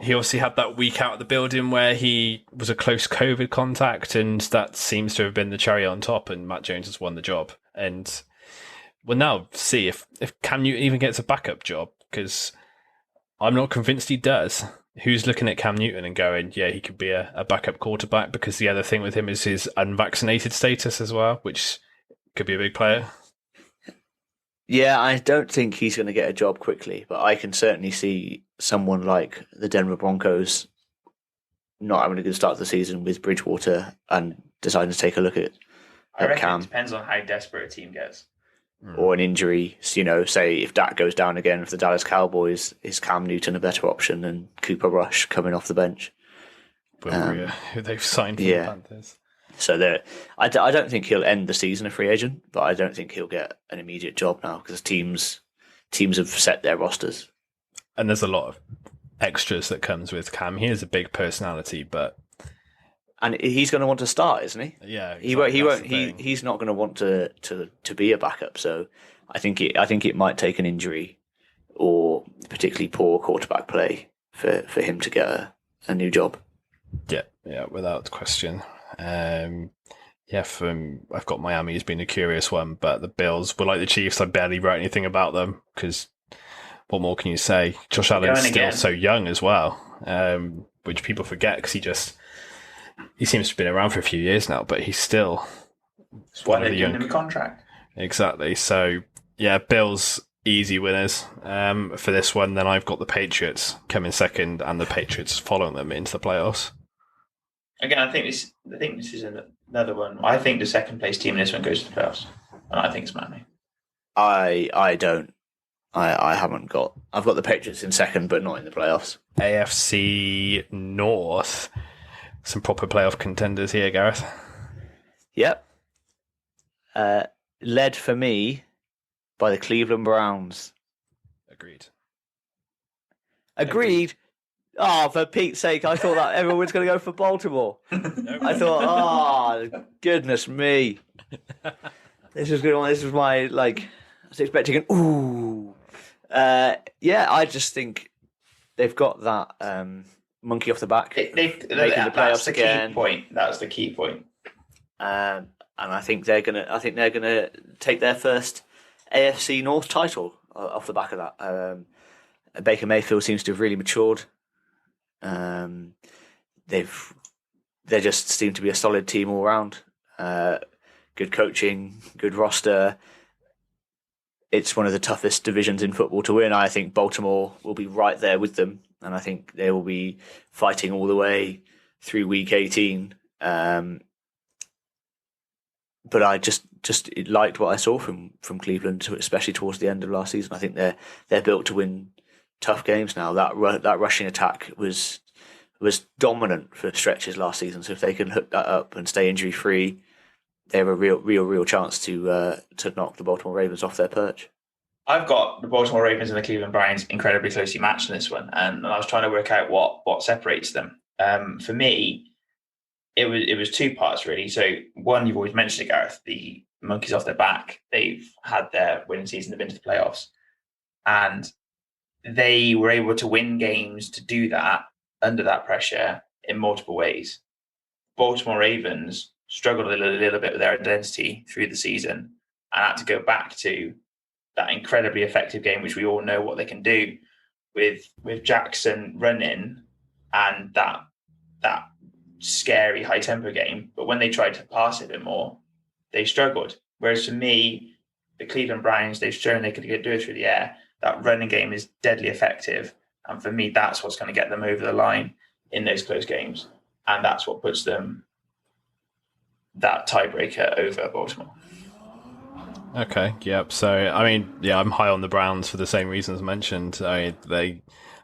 he obviously had that week out of the building where he was a close COVID contact, and that seems to have been the cherry on top, and Matt Jones has won the job. And we'll now see if Cam Newton even gets a backup job, because I'm not convinced he does. Who's looking at Cam Newton and going, yeah, he could be a backup quarterback? Because the other thing with him is his unvaccinated status as well, which could be a big player. Yeah, I don't think he's going to get a job quickly, but I can certainly see someone like the Denver Broncos not having a good start to the season with Bridgewater and deciding to take a look at Cam. It depends on how desperate a team gets. Or an injury, say if Dak goes down again for the Dallas Cowboys, is Cam Newton a better option than Cooper Rush coming off the bench? Who they've signed for the Panthers. So I don't think he'll end the season a free agent, but I don't think he'll get an immediate job now because teams have set their rosters. And there's a lot of extras that comes with Cam. He is a big personality, and he's going to want to start, isn't he? Yeah, exactly. He won't. He's not going to want to be a backup. So I think it might take an injury or particularly poor quarterback play for him to get a new job. Yeah, without question. I've got Miami as being a curious one, but the Bills were like the Chiefs. I barely wrote anything about them because what more can you say? Josh Allen's still so young as well, which people forget because he seems to have been around for a few years now, but he's still one of the young. Him a contract. Exactly. So yeah, Bills easy winners for this one. Then I've got the Patriots coming second, and the Patriots following them into the playoffs. Again, I think this is another one. I think the second place team in this one goes to the playoffs, and I think it's Miami. I don't. I've got the Patriots in second, but not in the playoffs. AFC North. Some proper playoff contenders here, Gareth. Yep. Led for me by the Cleveland Browns. Agreed. Oh, for Pete's sake, I thought that everyone was going to go for Baltimore. I thought, goodness me. This was good. This was my, I was expecting an ooh. I just think they've got that monkey off the back. Making the playoffs again. That's the key point. And I think they're gonna take their first AFC North title off the back of that. Baker Mayfield seems to have really matured. They just seem to be a solid team all round. Good coaching, good roster. It's one of the toughest divisions in football to win. I think Baltimore will be right there with them, and I think they will be fighting all the way through week 18. But I just liked what I saw from Cleveland, especially towards the end of last season. I think they're built to win tough games now. That rushing attack was dominant for stretches last season. So if they can hook that up and stay injury free, they have a real chance to knock the Baltimore Ravens off their perch. I've got the Baltimore Ravens and the Cleveland Browns incredibly closely matched in this one, and I was trying to work out what separates them. For me, it was two parts really. So one, you've always mentioned it, Gareth, the monkeys off their back. They've had their winning season, they've been to the playoffs, and they were able to win games to do that under that pressure in multiple ways. Baltimore Ravens struggled a little bit with their identity through the season and had to go back to that incredibly effective game, which we all know what they can do with Jackson running and that scary high tempo game. But when they tried to pass it a bit more, they struggled. Whereas for me, the Cleveland Browns, they've shown they could do it through the air. That running game is deadly effective. And for me, that's what's going to get them over the line in those close games. And that's what puts them that tiebreaker over Baltimore. Okay, yep. So, I mean, yeah, I'm high on the Browns for the same reasons mentioned. I mean, they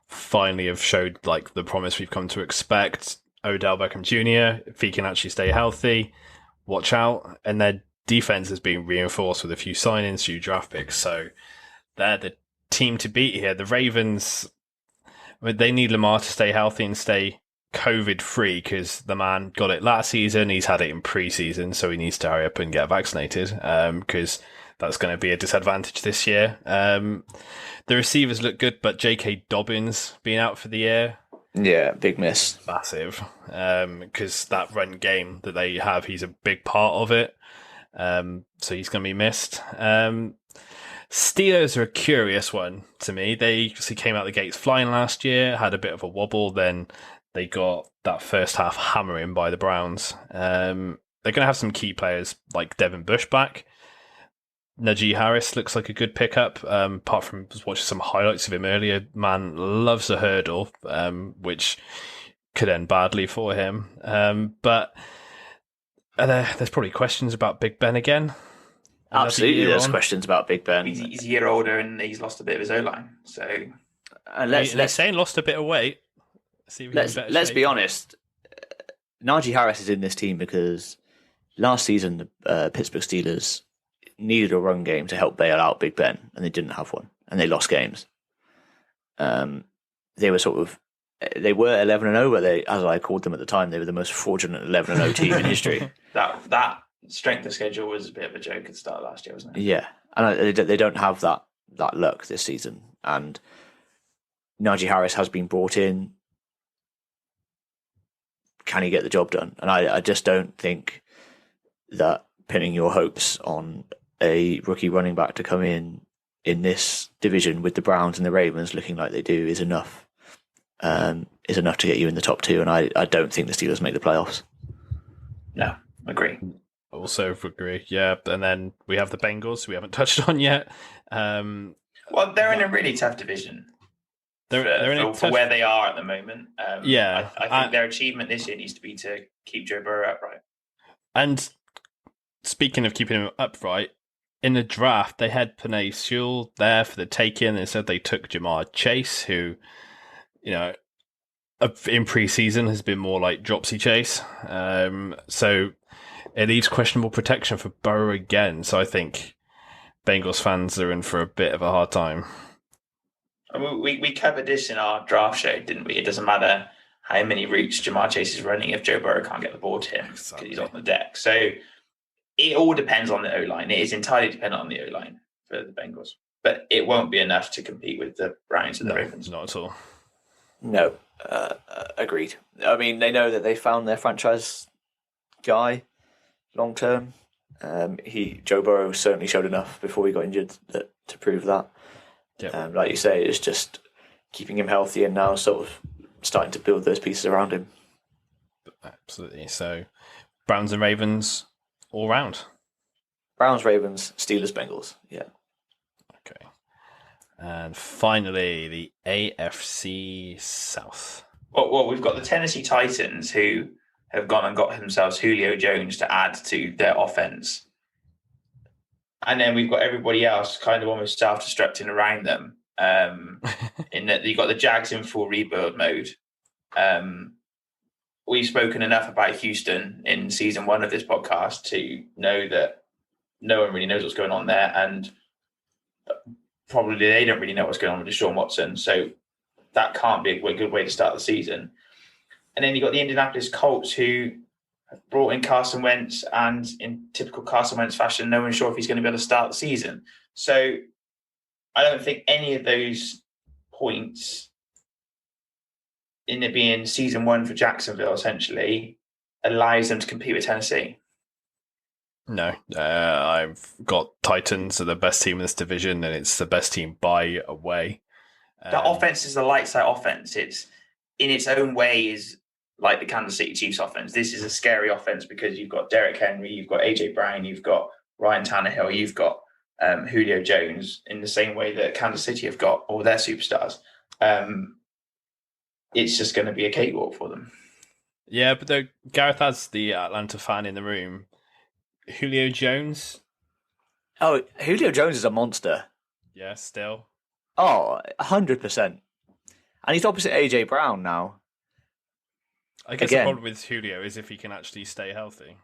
finally have showed like the promise we've come to expect. Odell Beckham Jr., if he can actually stay healthy, watch out. And their defense is being reinforced with a few signings, few draft picks. So they're the team to beat here. The Ravens, I mean, they need Lamar to stay healthy and stay COVID free because the man got it last season. He's had it in preseason, so he needs to hurry up and get vaccinated because that's going to be a disadvantage this year. The receivers look good, but J.K. Dobbins being out for the year, Yeah, big miss. massive, because that run game that they have, he's a big part of it. So he's going to be missed. Steelers are a curious one to me. They obviously came out the gates flying last year, had a bit of a wobble, then they got that first half hammering by the Browns. They're going to have some key players like Devin Bush back. Najee Harris looks like a good pickup. Apart from watching some highlights of him earlier, man loves a hurdle, which could end badly for him. But there's probably questions about Big Ben again. Absolutely, there's questions about Big Ben. He's a year older and he's lost a bit of his O-line. So, And let's saying lost a bit of weight. let's be honest. Najee Harris is in this team because last season the Pittsburgh Steelers needed a run game to help bail out Big Ben, and they didn't have one, and they lost games. They were 11-0, but they, as I called them at the time, they were the most fraudulent 11-0 team in history. that strength of schedule was a bit of a joke at the start of last year, wasn't it? Yeah, and they don't have that luck this season. And Najee Harris has been brought in. Can he get the job done? And I just don't think that pinning your hopes on a rookie running back to come in this division with the Browns and the Ravens looking like they do is enough. Is enough to get you in the top two, and I don't think the Steelers make the playoffs. No, agree. Also agree, yeah. And then we have the Bengals, who we haven't touched on yet. Well, they're in a really tough division. For where they are at the moment. Yeah. I think their achievement this year needs to be to keep Joe Burrow upright. And speaking of keeping him upright, in the draft, they had Penei Sewell there for the take-in. They said they took Jamar Chase, who, in pre-season has been more like Dropsy Chase. So it leaves questionable protection for Burrow again. So I think Bengals fans are in for a bit of a hard time. We covered this in our draft show, didn't we? It doesn't matter how many routes Jamar Chase is running if Joe Burrow can't get the ball to him because he's on the deck. So it all depends on the O-line. It is entirely dependent on the O-line for the Bengals. But it won't be enough to compete with the Browns and the Ravens. Not at all. No, agreed. I mean, they know that they found their franchise guy long term. Joe Burrow certainly showed enough before he got injured to prove that. Yep. Like you say, it's just keeping him healthy and now sort of starting to build those pieces around him. Absolutely. So, Browns and Ravens all round. Browns, Ravens, Steelers, Bengals. Yeah. Okay. And finally, the AFC South. Well, we've got the Tennessee Titans who have gone and got themselves Julio Jones to add to their offense. And then we've got everybody else kind of almost self-destructing around them. In that you've got the Jags in full rebuild mode. We've spoken enough about Houston in season 1 of this podcast to know that no one really knows what's going on there. And probably they don't really know what's going on with Deshaun Watson. So that can't be a good way to start the season. And then you've got the Indianapolis Colts who brought in Carson Wentz, and in typical Carson Wentz fashion, no one's sure if he's going to be able to start the season. So I don't think any of those points in it being season 1 for Jacksonville essentially allows them to compete with Tennessee. No, I've got Titans are the best team in this division, and it's the best team by a way. The offense is the lights out offense. It's in its own way is like the Kansas City Chiefs offense. This is a scary offense because you've got Derrick Henry, you've got AJ Brown, you've got Ryan Tannehill, you've got Julio Jones in the same way that Kansas City have got all their superstars. It's just going to be a cakewalk for them. Yeah, but though Gareth has the Atlanta fan in the room, Julio Jones. Oh, Julio Jones is a monster. Yeah, still. Oh, 100%. And he's opposite AJ Brown now. I guess the problem with Julio is if he can actually stay healthy.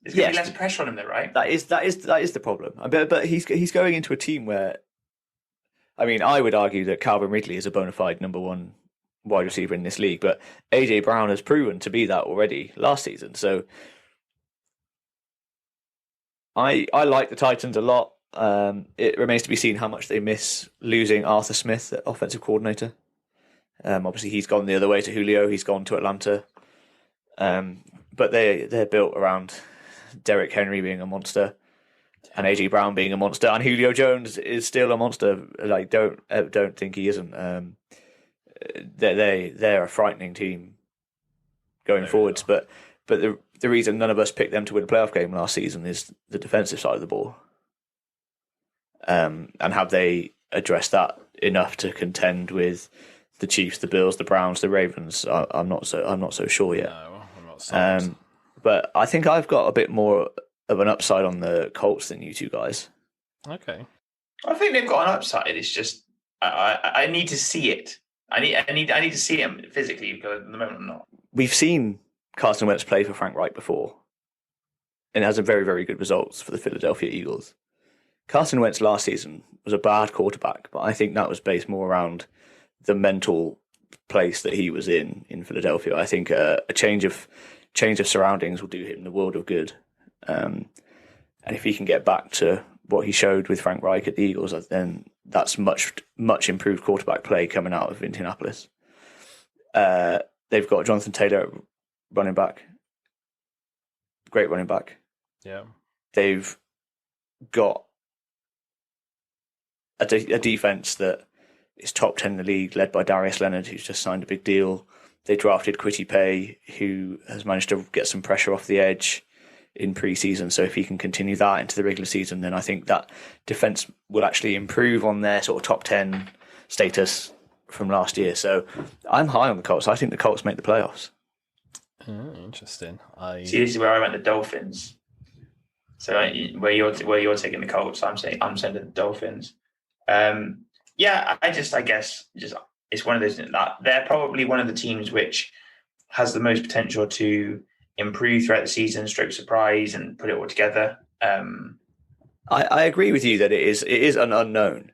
There's going to be less pressure on him, though, right? That is the problem. But he's going into a team where, I mean, I would argue that Calvin Ridley is a bona fide number one wide receiver in this league, but AJ Brown has proven to be that already last season. So I like the Titans a lot. It remains to be seen how much they miss losing Arthur Smith, the offensive coordinator. Obviously, he's gone the other way to Julio. He's gone to Atlanta. But they're built around Derrick Henry being a monster and AJ Brown being a monster, and Julio Jones is still a monster. Like, don't think he isn't. They're a frightening team going forwards. But the reason none of us picked them to win a playoff game last season is the defensive side of the ball. And have they addressed that enough to contend with the Chiefs, the Bills, the Browns, the Ravens? I'm not so sure yet. No, I'm not sold. But I think I've got a bit more of an upside on the Colts than you two guys. Okay. I think they've got an upside. It's just I need to see it. I need to see him physically, because at the moment I'm not. We've seen Carson Wentz play for Frank Reich before, and it has a very, very good results for the Philadelphia Eagles. Carson Wentz last season was a bad quarterback, but I think that was based more around the mental place that he was in Philadelphia. I think a change of surroundings will do him the world of good. And if he can get back to what he showed with Frank Reich at the Eagles, then that's much improved quarterback play coming out of Indianapolis. They've got Jonathan Taylor, running back, great running back. Yeah, they've got a defense that is top 10 in the league, led by Darius Leonard, who's just signed a big deal. They drafted Kwity Paye, who has managed to get some pressure off the edge in pre-season. So if he can continue that into the regular season, then I think that defense will actually improve on their sort of top 10 status from last year. So I'm high on the Colts. I think the Colts make the playoffs. Interesting. See, this is where I went the Dolphins. So where you're taking the Colts, I'm sending the Dolphins. Yeah, I guess it's one of those that they're probably one of the teams which has the most potential to improve throughout the season, stroke surprise, and put it all together. I agree with you that it is an unknown.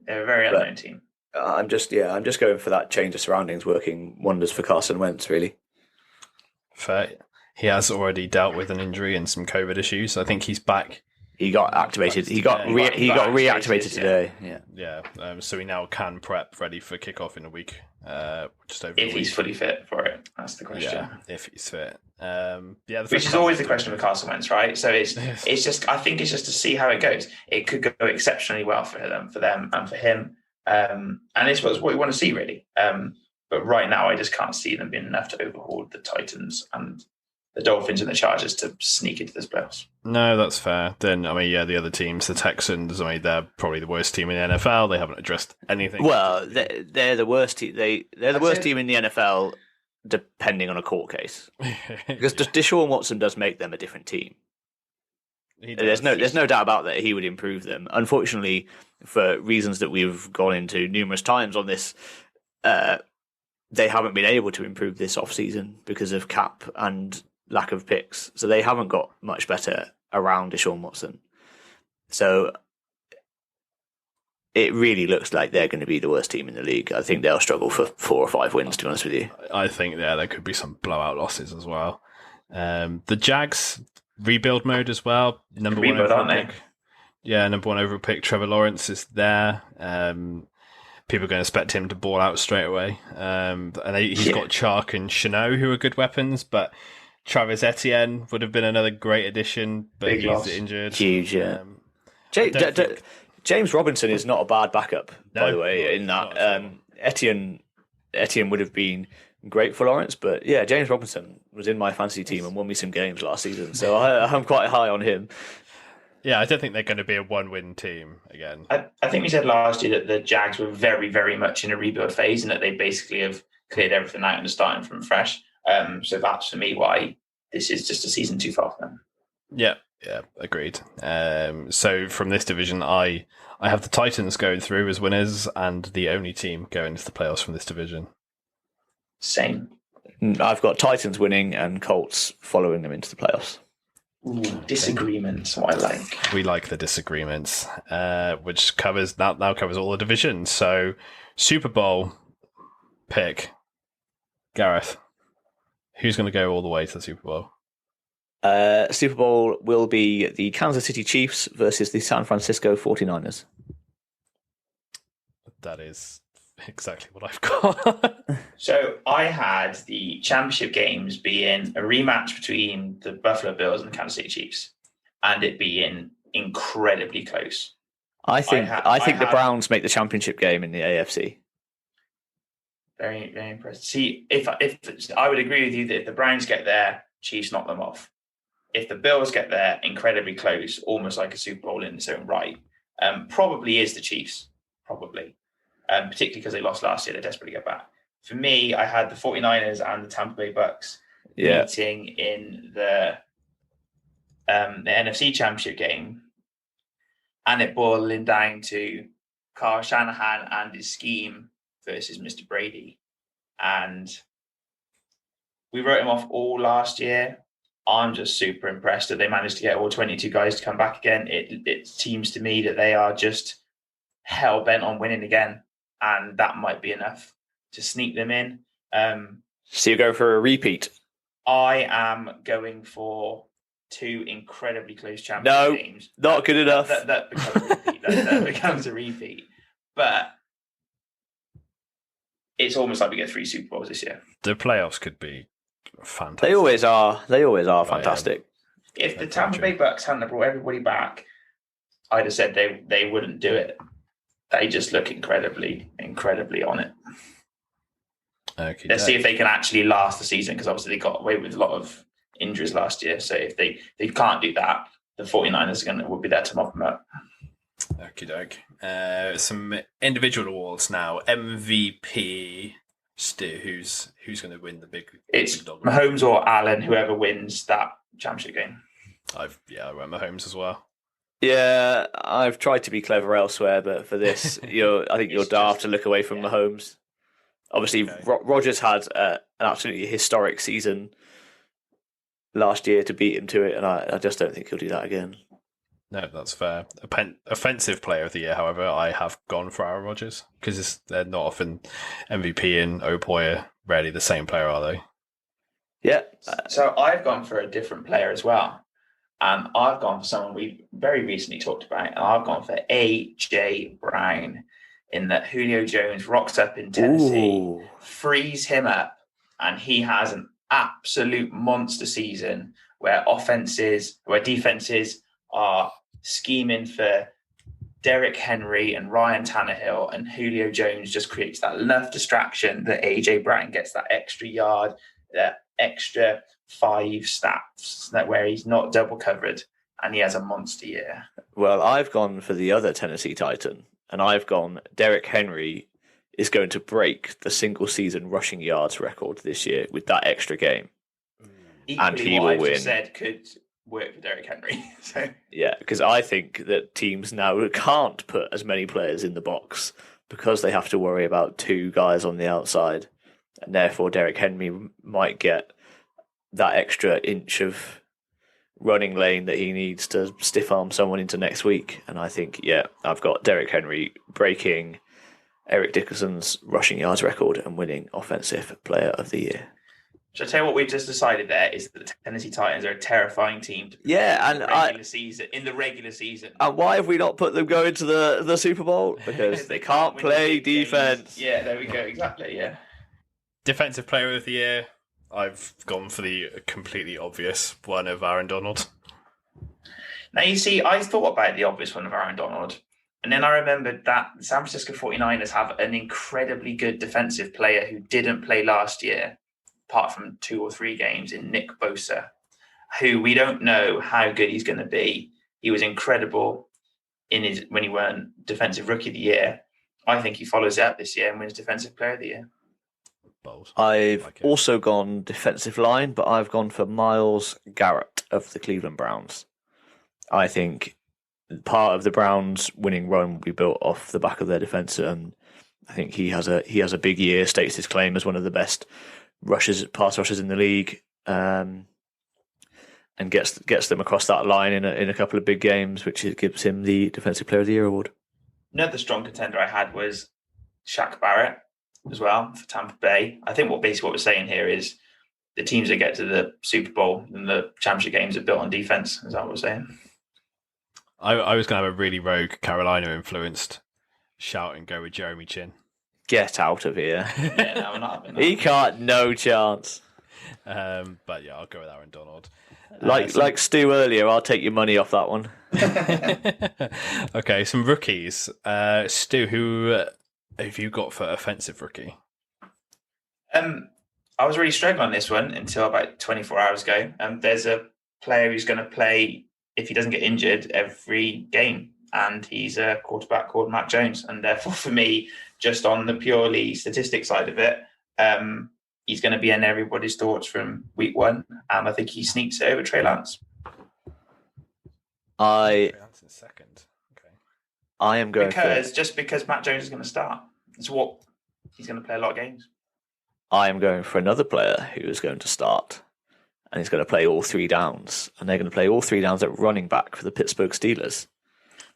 They're a very unknown team. I'm just going for that change of surroundings working wonders for Carson Wentz, really. Fair. He has already dealt with an injury and some COVID issues. I think he's back. He got activated. He got reactivated today. Yeah. So he now can prep ready for kickoff in a week. Just over. If he's fully fit for it, that's the question. Yeah, if he's fit. Which is always the question with Carson Wentz, right? So it's just, I think it's just to see how it goes. It could go exceptionally well for them, and for him. And it's what we want to see, really. But right now, I just can't see them being enough to overhaul the Titans and the Dolphins and the Chargers to sneak into this playoffs. No, that's fair. Then, I mean, the other teams, the Texans, I mean, they're probably the worst team in the NFL. They haven't addressed anything. Well, they're the worst team. They're the worst team in the NFL, depending on a court case. Because Deshaun Watson does make them a different team. There's no doubt about that. He would improve them. Unfortunately, for reasons that we've gone into numerous times on this, they haven't been able to improve this offseason because of cap and lack of picks. So they haven't got much better around Deshaun Watson. So it really looks like they're going to be the worst team in the league. I think they'll struggle for 4 or 5 wins, to be honest with you. I think there could be some blowout losses as well. The Jags, rebuild mode as well. Number one overall pick. Yeah, number one overall pick. Trevor Lawrence is there. People are going to expect him to ball out straight away. And he's got Chark and Chanot, who are good weapons, but Travis Etienne would have been another great addition, but Big he's loss. Injured. Huge, yeah. James Robinson is not a bad backup, by the way, in that. Etienne would have been great for Lawrence, but yeah, James Robinson was in my fantasy team and won me some games last season, so I'm quite high on him. Yeah, I don't think they're going to be a one-win team again. I think we said last year that the Jags were very, very much in a rebuild phase and that they basically have cleared everything out and are starting from fresh. So that's, for me, why this is just a season too far for them. Yeah, agreed. So from this division, I have the Titans going through as winners and the only team going into the playoffs from this division. Same. I've got Titans winning and Colts following them into the playoffs. Ooh, disagreements, what I like. We like the disagreements, which covers now covers all the divisions. So Super Bowl pick, Gareth. Who's going to go all the way to the Super Bowl? Super Bowl will be the Kansas City Chiefs versus the San Francisco 49ers. That is exactly what I've got. So I had the championship games being a rematch between the Buffalo Bills and the Kansas City Chiefs, and it being incredibly close. I think the Browns make the championship game in the AFC. Very, very impressed. See, if I would agree with you that if the Browns get there, Chiefs knock them off. If the Bills get there, incredibly close, almost like a Super Bowl in its own right, probably is the Chiefs, probably. Particularly because they lost last year, they're desperate to get back. For me, I had the 49ers and the Tampa Bay Bucks meeting in the NFC Championship game, and it boiling down to Kyle Shanahan and his scheme versus Mr. Brady. And we wrote him off all last year. I'm just super impressed that they managed to get all 22 guys to come back again. It seems to me that they are just hell-bent on winning again, and that might be enough to sneak them in. So you go for a repeat? I am going for two incredibly close championship games. Not good enough. That becomes a repeat. that becomes a repeat. But it's almost like we get 3 Super Bowls this year. The playoffs could be fantastic. They always are. They always are fantastic. If the Tampa Bay Bucks hadn't brought everybody back, I'd have said they wouldn't do it. They just look incredibly on it. Okay, Let's see if they can actually last the season, because obviously they got away with a lot of injuries last year. So if they can't do that, the 49ers will be there to mop them up. Okie doke. Some individual awards now. MVP. Stu, who's going to win the big? It's big dog Mahomes or Allen, whoever wins that championship game. I went Mahomes as well. Yeah, I've tried to be clever elsewhere, but for this, I think you're daft to look away from Mahomes. Obviously, Rodgers had an absolutely historic season last year to beat him to it, and I just don't think he'll do that again. No, that's fair. Offensive player of the year, however, I have gone for Aaron Rodgers, because they're not often MVP and Opoya rarely the same player, are they? Yeah. So I've gone for a different player as well. And I've gone for someone we very recently talked about, and I've gone for A.J. Brown, in that Julio Jones rocks up in Tennessee, frees him up, and he has an absolute monster season where defenses are scheming for Derrick Henry and Ryan Tannehill, and Julio Jones just creates that enough distraction that A.J. Brown gets that extra yard, that extra 5 snaps, that where he's not double covered, and he has a monster year. Well, I've gone for the other Tennessee Titan, and I've gone Derrick Henry is going to break the single season rushing yards record this year with that extra game. Equally, and he what will win. Just said could work for Derrick Henry. So yeah, because I think that teams now can't put as many players in the box because they have to worry about 2 guys on the outside, and therefore Derrick Henry might get that extra inch of running lane that he needs to stiff arm someone into next week. And I think, I've got Derrick Henry breaking Eric Dickerson's rushing yards record and winning Offensive Player of the Year. Shall I tell you what we've just decided there is that the Tennessee Titans are a terrifying team to in the regular season. And why have we not put them going to the Super Bowl? Because they can't play defense. Yeah, there we go. Exactly. Yeah. Defensive player of the year. I've gone for the completely obvious one of Aaron Donald. Now, you see, I thought about the obvious one of Aaron Donald, and then I remembered that the San Francisco 49ers have an incredibly good defensive player who didn't play last year, apart from 2 or 3 games, in Nick Bosa, who we don't know how good he's going to be. He was incredible when he won Defensive Rookie of the Year. I think he follows it up this year and wins Defensive Player of the Year. Bowls. I've Like it. also gone defensive line, but I've gone for Myles Garrett of the Cleveland Browns. I think part of the Browns' winning run will be built off the back of their defense, and I think he has a big year. States his claim as one of the best pass rushers in the league, and gets them across that line in a couple of big games, which gives him the Defensive Player of the Year award. Another strong contender I had was Shaq Barrett as well for Tampa Bay. I think what we're saying here is the teams that get to the Super Bowl and the championship games are built on defense. Is that what we're saying? I was going to have a really rogue Carolina-influenced shout and go with Jeremy Chin. Get out of here. Yeah, no, we're not having that. He can't, no chance. But yeah, I'll go with Aaron Donald. Like Stu earlier, I'll take your money off that one. Okay, some rookies. Stu, who have you got for offensive rookie? I was really struggling on this one until about 24 hours ago. There's a player who's going to play, if he doesn't get injured, every game. And he's a quarterback called Mac Jones. And therefore, for me, just on the purely statistic side of it, he's going to be in everybody's thoughts from week one. And I think he sneaks it over Trey Lance. Trey Lance in second. Okay. I am going because Mac Jones is going to start. It's what he's going to play a lot of games. I am going for another player who is going to start, and he's going to play all three downs, and they're going to play all three downs at running back for the Pittsburgh Steelers.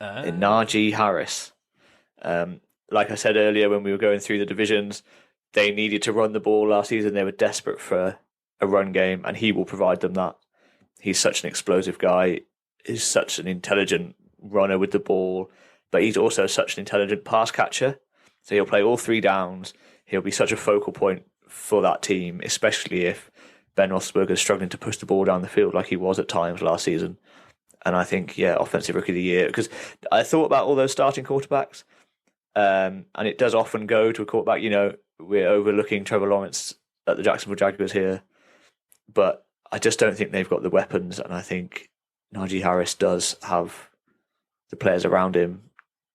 In Najee Harris. Like I said earlier when we were going through the divisions, they needed to run the ball last season. They were desperate for a run game, and he will provide them that. He's such an explosive guy. He's such an intelligent runner with the ball, but he's also such an intelligent pass catcher. So he'll play all three downs. He'll be such a focal point for that team, especially if Ben Roethlisberger is struggling to push the ball down the field like he was at times last season. And I think, Offensive Rookie of the Year, because I thought about all those starting quarterbacks, and it does often go to a quarterback. We're overlooking Trevor Lawrence at the Jacksonville Jaguars here, but I just don't think they've got the weapons, and I think Najee Harris does have the players around him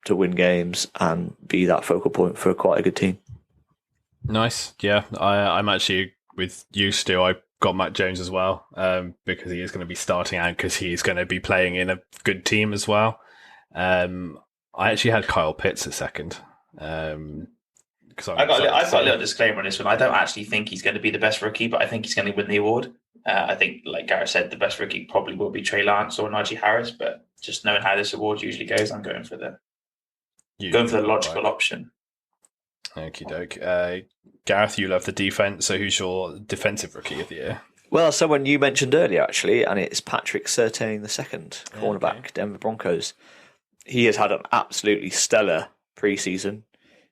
to win games and be that focal point for quite a good team. Nice. Yeah, I'm actually with you, Stu. I got Mac Jones as well, because he is going to be starting and because he's going to be playing in a good team as well. I actually had Kyle Pitts a second. I've got a little disclaimer on this one. I don't actually think he's going to be the best rookie, but I think he's going to win the award. I think, like Gareth said, the best rookie probably will be Trey Lance or Najee Harris, but just knowing how this award usually goes, I'm going for the logical option. Okie doke. Gareth, you love the defense, so who's your defensive rookie of the year? Well, someone you mentioned earlier, actually, and it's Patrick Surtain II, cornerback, Denver Broncos. He has had an absolutely stellar preseason.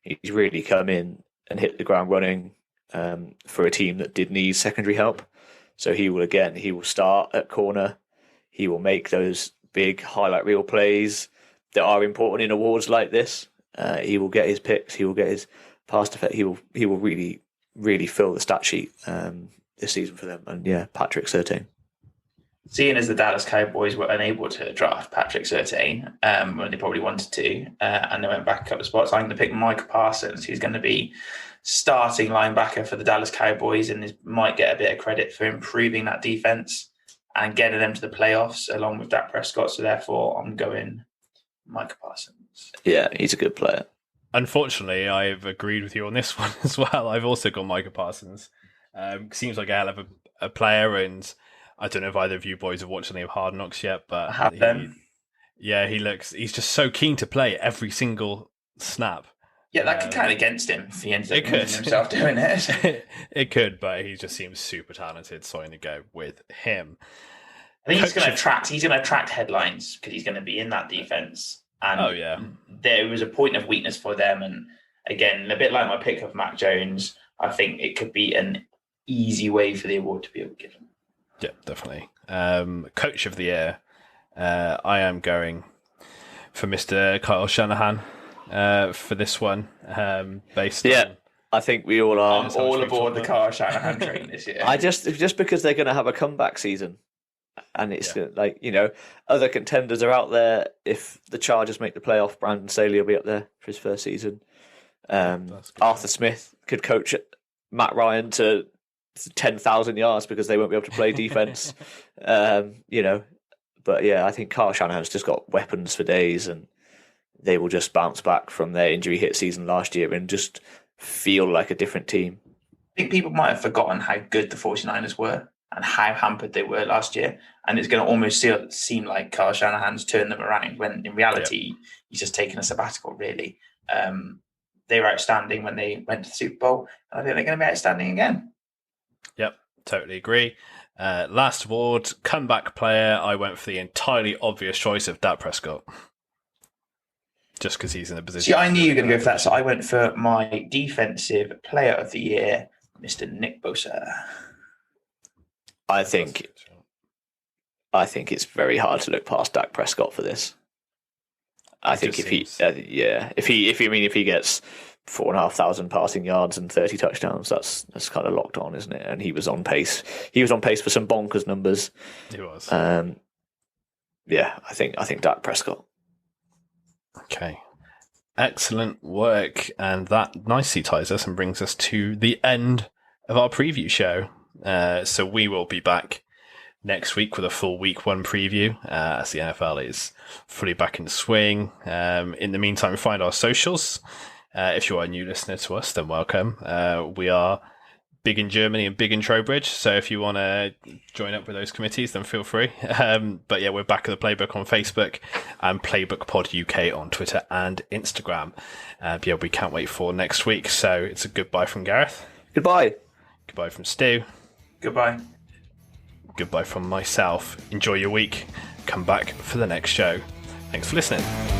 He's really come in and hit the ground running for a team that did need secondary help. So he will start at corner. He will make those big highlight reel plays that are important in awards like this. He will get his picks. He will get his pass defense. He will really, really fill the stat sheet this season for them. And Patrick Surtain. Seeing as the Dallas Cowboys were unable to draft Patrick Surtain when they probably wanted to, and they went back a couple of spots, I'm going to pick Micah Parsons, who's going to be starting linebacker for the Dallas Cowboys and might get a bit of credit for improving that defense and getting them to the playoffs along with Dak Prescott. So therefore, I'm going Micah Parsons. Yeah, he's a good player. Unfortunately, I've agreed with you on this one as well. I've also got Micah Parsons. Seems like a hell of a player, and I don't know if either of you boys have watched any of Hard Knocks yet, but he's just so keen to play every single snap. Yeah, that could count against him if he ends up himself doing it. It could, but he just seems super talented, so I'm going to go with him. I think he's going to attract headlines because he's going to be in that defense. And there was a point of weakness for them. And again, a bit like my pick of Mac Jones, I think it could be an easy way for the award to be given. Yeah, definitely. Coach of the year, I am going for Mr. Kyle Shanahan for this one. I think we all are all aboard the Kyle Shanahan train this year. Just because they're going to have a comeback season, and it's other contenders are out there. If the Chargers make the playoff, Brandon Staley will be up there for his first season. Arthur Smith could coach Matt Ryan to 10,000 yards because they won't be able to play defense. You know, but yeah, I think Kyle Shanahan's just got weapons for days, and they will just bounce back from their injury hit season last year and just feel like a different team. I think people might have forgotten how good the 49ers were and how hampered they were last year. And it's going to almost seem like Kyle Shanahan's turned them around when in reality, he's just taken a sabbatical, really. They were outstanding when they went to the Super Bowl. And I think they're going to be outstanding again. Yep, totally agree. Last award, comeback player. I went for the entirely obvious choice of Dak Prescott. Just because he's in a position. See, I knew you were going to go for that, so I went for my defensive player of the year, Mr. Nick Bosa. I think it's very hard to look past Dak Prescott for this. I think if he gets 4,500 passing yards and 30 touchdowns, that's kind of locked on, isn't it? And he was on pace. He was on pace for some bonkers numbers. He was. Yeah, I think Dak Prescott. Okay. Excellent work. And that nicely ties us and brings us to the end of our preview show. So we will be back next week with a full week one preview as the NFL is fully back in swing. In the meantime, find our socials. If you are a new listener to us, then welcome. We are big in Germany and big in Trowbridge. So if you want to join up with those committees, then feel free. But yeah, we're back at the Playbook on Facebook and Playbook Pod UK on Twitter and Instagram. Yeah, we can't wait for next week. So it's a goodbye from Gareth. Goodbye. Goodbye from Stu. Goodbye. Goodbye from myself. Enjoy your week. Come back for the next show. Thanks for listening.